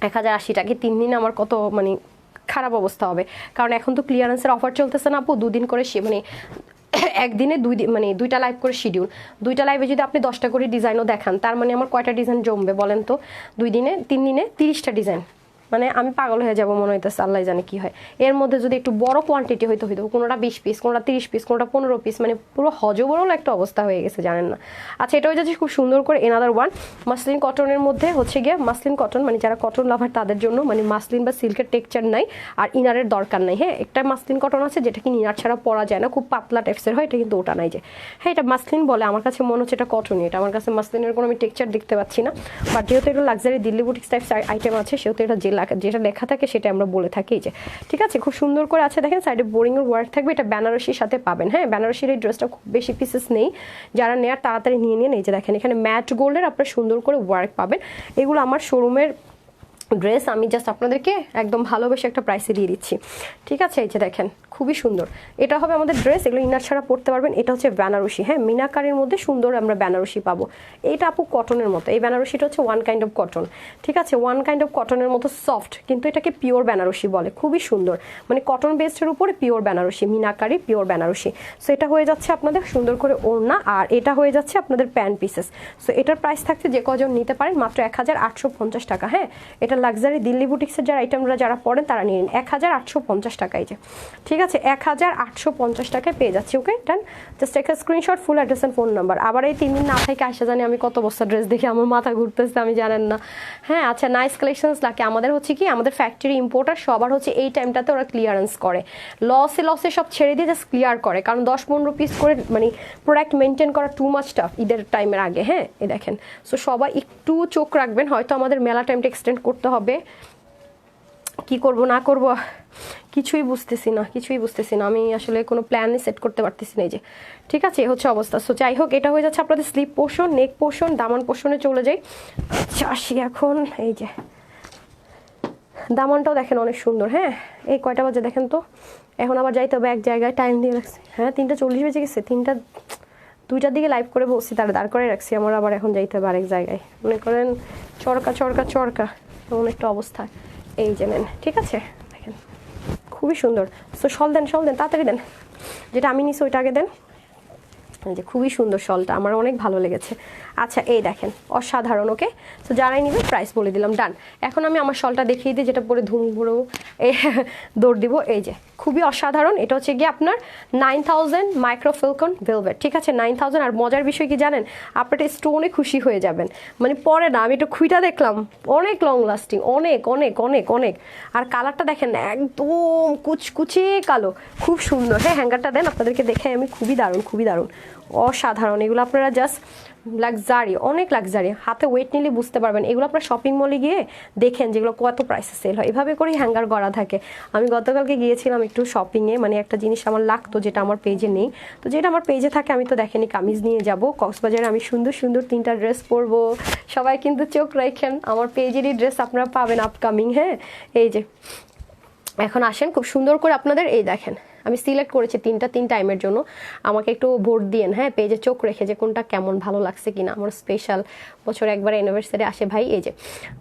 1080 টাকা 3 দিন আমার কত মানে খারাপ অবস্থা হবে, কারণ এখন তো ক্লিয়ারেন্সের অফার চলতেছে না আপু, 2 দিন করে মানে একদিনে 2 দিন, মানে 2টা লাইভ করে শিডিউল, 2টা লাইভে যদি আপনি 10টা করে ডিজাইনও দেখান, তার মানে আমার কয়টা ডিজাইন জমবে বলেন তো, 2 দিনে 3 দিনে 30টা ডিজাইন, মানে আমি পাগল হয়ে যাব মনে হইতেছে, আল্লাহ জানে কি হয়। এর মধ্যে যদি একটু বড় কোয়ান্টিটি হইতো কোনোটা 20 পিস, কোনোটা 30 পিস, কোনোটা 15 পিস, মানে পুরো হজবরল একটা অবস্থা হয়ে গেছে, জানেন না। আচ্ছা, এটা হয়ে যাচ্ছে খুব সুন্দর করে এনাদার ওয়ান মাসলিন কটনের মধ্যে, হচ্ছে গিয়ে মাসলিন কটন, মানে যারা কটন লাভার তাদের জন্য, মানে মাসলিন বা সিল্কের টেক্সচার নাই আর ইনারের দরকার নাই। হ্যাঁ, একটা মাসলিন কটন আছে যেটা কি ইনার ছাড়া পরা যায় না, খুব পাতলা টাইপসের হয়, এটা কিন্তু ওটা নাই যে, হ্যাঁ এটা মাসলিন বলে, আমার কাছে মনে হচ্ছে এটা কটনই, এটা আমার কাছে মাসলিনের কোনো আমি টেক্সচার দেখতে পাচ্ছি না, বাট যেহেতু এটা luxury Delhi boutiques types item আছে, সেহেতু এটা যেটা লেখা থাকে সেটা আমরা বলে থাকি, যে ঠিক আছে, খুব সুন্দর করে আছে, দেখেন সাইডে বোরিং এর ওয়ার্ক থাকবে, এটা বেনারসির সাথে পাবেন। হ্যাঁ, বেনারসির এই ড্রেসটা খুব বেশি পিসেস নেই, যারা নেয়ার তাড়াতাড়ি নিয়ে নিন। এই যে দেখেন এখানে ম্যাট গোল্ডের আপনার সুন্দর করে ওয়ার্ক পাবেন, এগুলো আমার শোরুমের ড্রেস, আমি জাস্ট আপনাদেরকে একদম ভালোবেসে একটা প্রাইসে দিয়ে দিচ্ছি, ঠিক আছে। এই যে দেখেন খুবই সুন্দর। এটা হবে আমাদের ড্রেস, এগুলো ইনার ছাড়া পরতে পারবেন। এটা হচ্ছে বেনারসি, হ্যাঁ মিনাকারির মধ্যে সুন্দর আমরা বেনারসি পাবো। এইটা আপু কটনের মতো, এই বেনারসিটা হচ্ছে ওয়ান কাইন্ড অফ কটন, ঠিক আছে, ওয়ান কাইন্ড অফ কটনের মতো সফট, কিন্তু এটাকে পিওর বেনারসি বলে। খুবই সুন্দর, মানে কটন বেসডের উপরে pure Banarasi, Meenakari pure Banarasi. So এটা হয়ে যাচ্ছে আপনাদের সুন্দর করে ওড়না, আর এটা হয়ে যাচ্ছে আপনাদের প্যান্ট পিসেস। সো এটার প্রাইস থাকছে যে কজন নিতে পারেন মাত্র 1850 টাকা। হ্যাঁ এটা লাক্সারি দিল্লি বুটিক্সের যারা আইটেমরা যারা পড়েন তারা নিয়ে নিন, 1850 টাকায় যে, ঠিক আছে 1850 টাকায় পেয়ে যাচ্ছি। ওকে ডান, জাস্ট একটা screenshot, full address and phone number. আবার এই 3 দিন না থেকে আসা জানি আমি কত বস্তা ড্রেস দেখে আমার মাথা ঘুরতেছে, আমি জানেন না। হ্যাঁ আচ্ছা নাইস কালেকশনস লাগে আমাদের, হচ্ছে কি আমাদের ফ্যাক্টরি ইম্পোর্টার সবার হচ্ছে এই টাইমটাতে ওরা ক্লিয়ারেন্স করে, লসে সব ছেড়ে দিয়ে জাস্ট ক্লিয়ার করে, কারণ 10-15 পিস করে মানে প্রোডাক্ট মেনটেন করা টু মাচ টাফ ঈদের টাইমের আগে। হ্যাঁ এই দেখেন, সো সবাই একটু চোখ রাখবেন, হয়তো আমাদের মেলা টাইমটা এক্সটেন্ড করতে হবে, কি করব না করব কিছুই বুঝতেছি না, আমি আসলে কোনো প্ল্যানই সেট করতে পারতেছি না। এই যে ঠিক আছে এই হচ্ছে অবস্থা। সো যাই হোক এটা হয়ে যাচ্ছে আপনাদের স্লিপ পোর্শন, নেক পোর্শন, দামান পোর্শনে চলে যাই। আচ্ছা আসি এখন, এই যে দামানটাও দেখেন অনেক সুন্দর। হ্যাঁ এই কয়টা বাজে দেখেন তো, এখন আবার যাইতে হবে এক জায়গায়, টাইম দিয়ে রাখছি। হ্যাঁ 3:40 বেজে গেছে, 2টার দিকে লাইভ করে বসছি, তারা দাঁড় করে রাখছি, আমার আবার এখন যাইতে হবে আরেক জায়গায়, মনে করেন চরকা এমন একটা অবস্থা। এই যে নেন, ঠিক আছে দেখেন খুবই সুন্দর। সো শল দেন তাড়াতাড়ি দেন, যেটা আমি নিছি ওইটা আগে দেন। যে খুবই সুন্দর শলটা, আমার অনেক ভালো লেগেছে। আচ্ছা এই দেখেন অসাধারণ। ওকে তো যারাই নিবে প্রাইস বলে দিলাম, ডান। এখন আমি আমার শলটা দেখিয়ে দিই, যেটা পরে ধুম ভরেও দৌড় দিব। এই যে খুবই অসাধারণ, এটা হচ্ছে গিয়ে আপনার 9000 মাইক্রোফিলকন ভেলভেট, ঠিক আছে 9000। আর মজার বিষয় কি জানেন, আপনারা স্টোনে খুশি হয়ে যাবেন, মানে পরে না, আমি একটু খুইটা দেখলাম, অনেক লং লাস্টিং, অনেক। আর কালারটা দেখেন একদম কুচকুচে কালো, খুব সুন্দর। হ্যাঁ হ্যাঙ্গারটা দেন, আপনাদেরকে দেখে আমি খুবই দারুণ অসাধারণ। এগুলো আপনারা জাস্ট লাক্সারি, অনেক লাক্সারি, হাতে ওয়েট নিলে বুঝতে পারবেন। এগুলো আপনার শপিং মলে গিয়ে দেখেন যেগুলো কত প্রাইসে সেল হয়, এভাবে করেই হ্যাঙ্গার করা থাকে। আমি গতকালকে গিয়েছিলাম একটু শপিংয়ে, মানে একটা জিনিস আমার লাগতো যেটা আমার পেজে নেই, তো যেটা আমার পেজে থাকে আমি তো দেখেনি, কামিজ নিয়ে যাব কক্সবাজারে, আমি সুন্দর 3টা ড্রেস পরবো। সবাই কিন্তু চোখ রাখেন, আমার পেজেরই ড্রেস আপনারা পাবেন আপকামিং। হ্যাঁ এই যে এখন আসেন খুব সুন্দর করে আপনাদের, এই দেখেন আমি সিলেক্ট করেছি 3 টাইমের জন্য, আমাকে একটু ভোট দিয়েন। হ্যাঁ পেজে চোখ রেখে যে কোনটা কেমন ভালো লাগছে কিনা, আমার স্পেশাল বছর একবার অ্যানিভার্সারি আসে ভাই। এই যে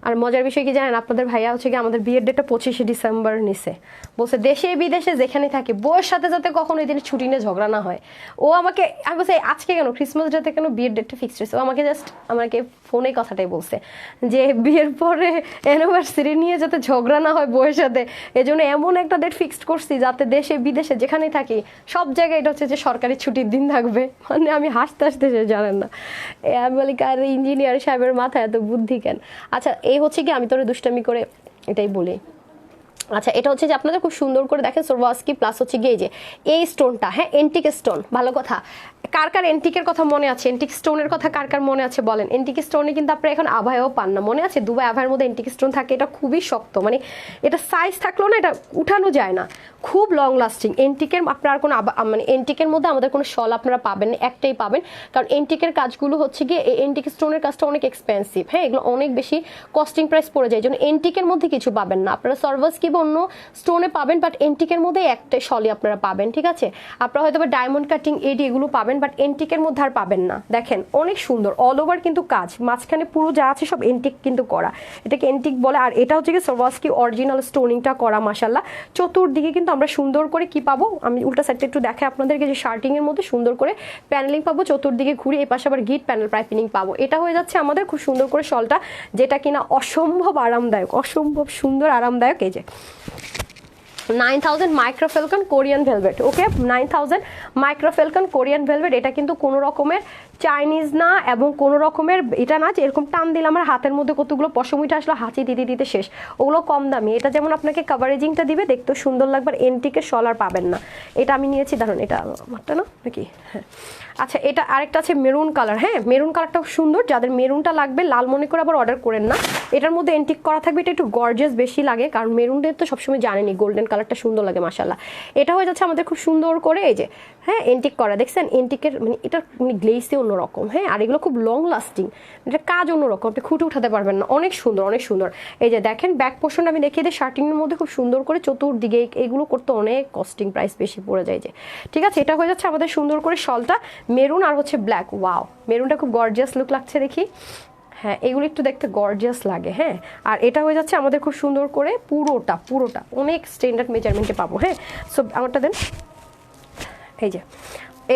আর মজার বিষয় কি জানেন, আপনাদের ভাইয়া হচ্ছে কি আমাদের বিয়ের ডেটটা 25শে ডিসেম্বর নিছে, বলছে দেশে বিদেশে যেখানে থাকে বউয়ের সাথে যাতে কখনো এই দিনে ছুটি নিয়ে ঝগড়া না হয়। ও আমাকে আমি বলছি আজকে কেন ক্রিসমাস ডেতে কেন বিয়ের ডেটটা ফিক্সড হয়েছে, ও আমাকে ফোনে কথাটাই বলছে যে বিয়ের পরে অ্যানিভার্সারি নিয়ে যাতে ঝগড়া না হয় বউয়ের সাথে, এজন্য এমন একটা ডেট ফিক্সড করছি যাতে দেশে বিদেশে যেখানেই থাকি সব জায়গায় এটা হচ্ছে যে সরকারি ছুটির দিন থাকবে। মানে আমি হাসতে জানেন না, আমি বলি কার ইঞ্জিনিয়ার সাহেবের মাথায় এত বুদ্ধি কেন। আচ্ছা এই হচ্ছে কি আমি তোরে দুষ্টামি করে এটাই বলি। আচ্ছা এটা হচ্ছে যে আপনাদের খুব সুন্দর করে দেখেন সোরওয়াস্কি প্লাস হচ্ছে গিয়ে যে এই স্টোনটা, হ্যাঁ এন্টিক স্টোন, ভালো কথা। কার এন্টিকের কথা মনে আছে, এন্টিক স্টোনের কথা কার মনে আছে বলেন। এন্টিক স্টোনে কিন্তু আপনারা এখন আভায়ও পান না, মনে আছে দুবাই আভায়ের মধ্যে এন্টিক স্টোন থাকে, এটা খুবই শক্ত, মানে এটা সাইজ থাকলেও না এটা উঠানো যায় না, খুব লং লাস্টিং। এন্টিকের আপনার কোনো মানে এন্টিকের মধ্যে আমাদের কোনো শল আপনারা পাবেন না, একটাই পাবেন, কারণ এন্টিকের কাজগুলো হচ্ছে গিয়ে এন্টিক স্টোনের কাজটা অনেক এক্সপেন্সিভ। হ্যাঁ এগুলো অনেক বেশি কস্টিং প্রাইস পড়ে যায়, এই জন্য এন্টিকের মধ্যে কিছু পাবেন না আপনারা। সোরওয়াস্কি বা অন্য স্টোনে পাবেন, বাট এন্টিকের মধ্যে একটাই শলই আপনারা পাবেন, ঠিক আছে। আপনারা হয়তো ডায়মন্ড কাটিং এডি এগুলো পাবেন, বাট এন্টিকের মধ্যে আর পাবেন না। দেখেন অনেক সুন্দর অল ওভার কিন্তু কাজ, মাঝখানে পুরো যা আছে সব এন্টিক কিন্তু করা, এটাকে এন্টিক বলে। আর এটা হচ্ছে কি সোরওয়াস্কি অরিজিনাল স্টোনিংটা করা মাশাআল্লাহ। চতুর্দিকে কিন্তু আমরা সুন্দর করে কি পাবো, আমি উল্টা সাইডটা একটু দেখাই আপনাদেরকে, যে শার্টিং এর মধ্যে সুন্দর করে প্যানেলিং পাবো, চতুর্দিকে ঘুরে এই পাশে আবার গিট প্যানেল পাইপিং পাবো। এটা হয়ে যাচ্ছে আমাদের খুব সুন্দর করে শলটা, যেটা কিনা অসম্ভব আরামদায়ক, অসম্ভব সুন্দর আরামদায়ক। এই যে 9000 মাইক্রোফেলকন কোরিয়ান ভেলভেট, ওকে 9000 মাইক্রোফেলকন কোরিয়ান ভেলভেট। এটা কিন্তু কোনো রকমের চাইনিজ না এবং কোনো রকমের এটা না যে এরকম টান দিলে আমার হাতের মধ্যে কতগুলো পশমিটা আসলো হাঁচি দিতে শেষ, ওগুলো কম দামি। এটা যেমন আপনাকে কাভারেজিংটা দিবে, দেখতেও সুন্দর লাগবে, আর এন্টিকের শলার পাবেন না। এটা আমি নিয়েছি, দাঁড়ান এটা আমারটা না নাকি, হ্যাঁ আচ্ছা এটা আরেকটা আছে মেরুন কালার। হ্যাঁ মেরুন কালারটাও সুন্দর, যাদের মেরুনটা লাগবে লাল মনে করে আবার অর্ডার করেন না, এটার মধ্যে এন্টিক করা থাকবে, এটা একটু গর্জিয়াস বেশি লাগে, কারণ মেরুনটা তো সবসময় জানেনি গোল্ডেন কালারটা সুন্দর লাগে মাশাআল্লাহ। এটা হয়ে যাচ্ছে আমাদের খুব সুন্দর করে এই যে হ্যাঁ এন্টিক করা, দেখছেন এন্টিকের মানে এটা মানে গ্লেসি অন্য অন্যরকম, হ্যাঁ, আর এগুলো খুব লং লাস্টিং, এটা কাজ অন্যরকম, আপনি খুঁটে উঠাতে পারবেন না, অনেক সুন্দর অনেক সুন্দর। এই যে দেখেন ব্যাক পোর্শন আমি দেখিয়ে দিই, শার্টিংয়ের মধ্যে খুব সুন্দর করে চতুর্দিকে, এগুলো করতে অনেক কস্টিং প্রাইস বেশি পড়ে যায় যে, ঠিক আছে। এটা হয়ে যাচ্ছে আমাদের সুন্দর করে শলটা মেরুন আর হচ্ছে ব্ল্যাক, ওয়াও মেরুনটা খুব গর্জিয়াস লুক লাগছে দেখি, হ্যাঁ এগুলো একটু দেখতে গর্জিয়াস লাগে, হ্যাঁ। আর এটা হয়ে যাচ্ছে আমাদের খুব সুন্দর করে পুরোটা অনেক স্ট্যান্ডার্ড মেজারমেন্টে পাবো, হ্যাঁ। সো আমারটা দেন, এই যে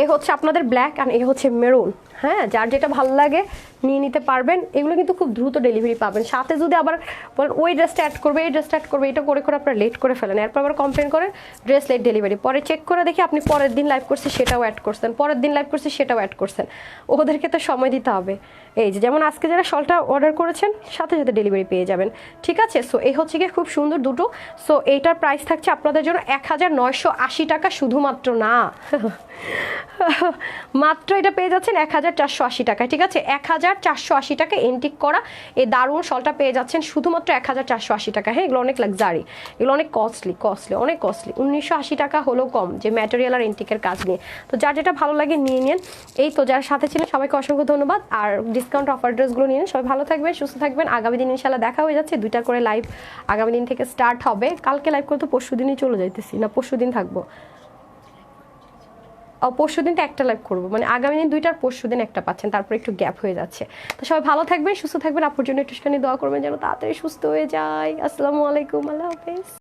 এ হচ্ছে আপনাদের ব্ল্যাক আর এ হচ্ছে মেরুন, হ্যাঁ, যার যেটা ভালো লাগে নিয়ে নিতে পারবেন। এগুলো কিন্তু খুব দ্রুত ডেলিভারি পাবেন। সাথে যদি আবার বলেন ওই ড্রেসটা অ্যাড করবে, এই ড্রেসটা অ্যাড করবে, এটা করে করে আপনারা লেট করে ফেলেন, এরপর আবার কমপ্লেন করেন ড্রেস লেট ডেলিভারি, পরে চেক করে দেখি আপনি পরের দিন লাইভ করছে সেটাও অ্যাড করছেন, পরের দিন লাইভ করছে সেটাও অ্যাড করছেন, ওদেরকে তো সময় দিতে হবে। এই যে যেমন আজকে যারা শলটা অর্ডার করেছেন সাথে সাথে ডেলিভারি পেয়ে যাবেন, ঠিক আছে। সো এই হচ্ছে গিয়ে খুব সুন্দর দুটো। সো এইটার প্রাইস থাকছে আপনাদের জন্য 1980 টাকা শুধুমাত্র, না মাত্র এটা পেয়ে যাচ্ছেন 1480 টাকায়, ঠিক আছে। 1480 টাকা এন্টিক করা এই দারুণ শলটা পেয়ে যাচ্ছেন শুধুমাত্র 1480 টাকা, হ্যাঁ। এগুলো অনেক লাক্সারি, এগুলো অনেক কস্টলি অনেক কস্টলি, 1980 টাকা হলেও কম, যে ম্যাটেরিয়াল আর এন্টিকের কাজ নিয়ে। তো যার যেটা ভালো লাগে নিয়ে নিন। এই তো যারা সাথে ছিলেন সবাইকে অসংখ্য ধন্যবাদ, আর ডিসকাউন্ট অফার ড্রেসগুলো নিয়ে সবাই ভালো থাকবেন সুস্থ থাকবেন। আগামী দিন ইনশাল্লাহ দেখা হয়ে যাচ্ছে, 2টা করে লাইভ আগামী দিন থেকে স্টার্ট হবে। কালকে লাইভ করতে পরশু দিনই চলে যাইতেছি, না পরশু দিন থাকবো, পরশু দিনটা একটা লাইভ করবো, মানে আগামী দিন 2টার পরশু দিন একটা পাচ্ছেন, তারপর একটু গ্যাপ হয়ে যাচ্ছে। তো সবাই ভালো থাকবেন সুস্থ থাকবেন, আপুর জন্য একটুখানি দোয়া করবেন যেন তাড়াতাড়ি সুস্থ হয়ে যায়। আসসালামু আলাইকুম, আল্লাহ হাফেজ।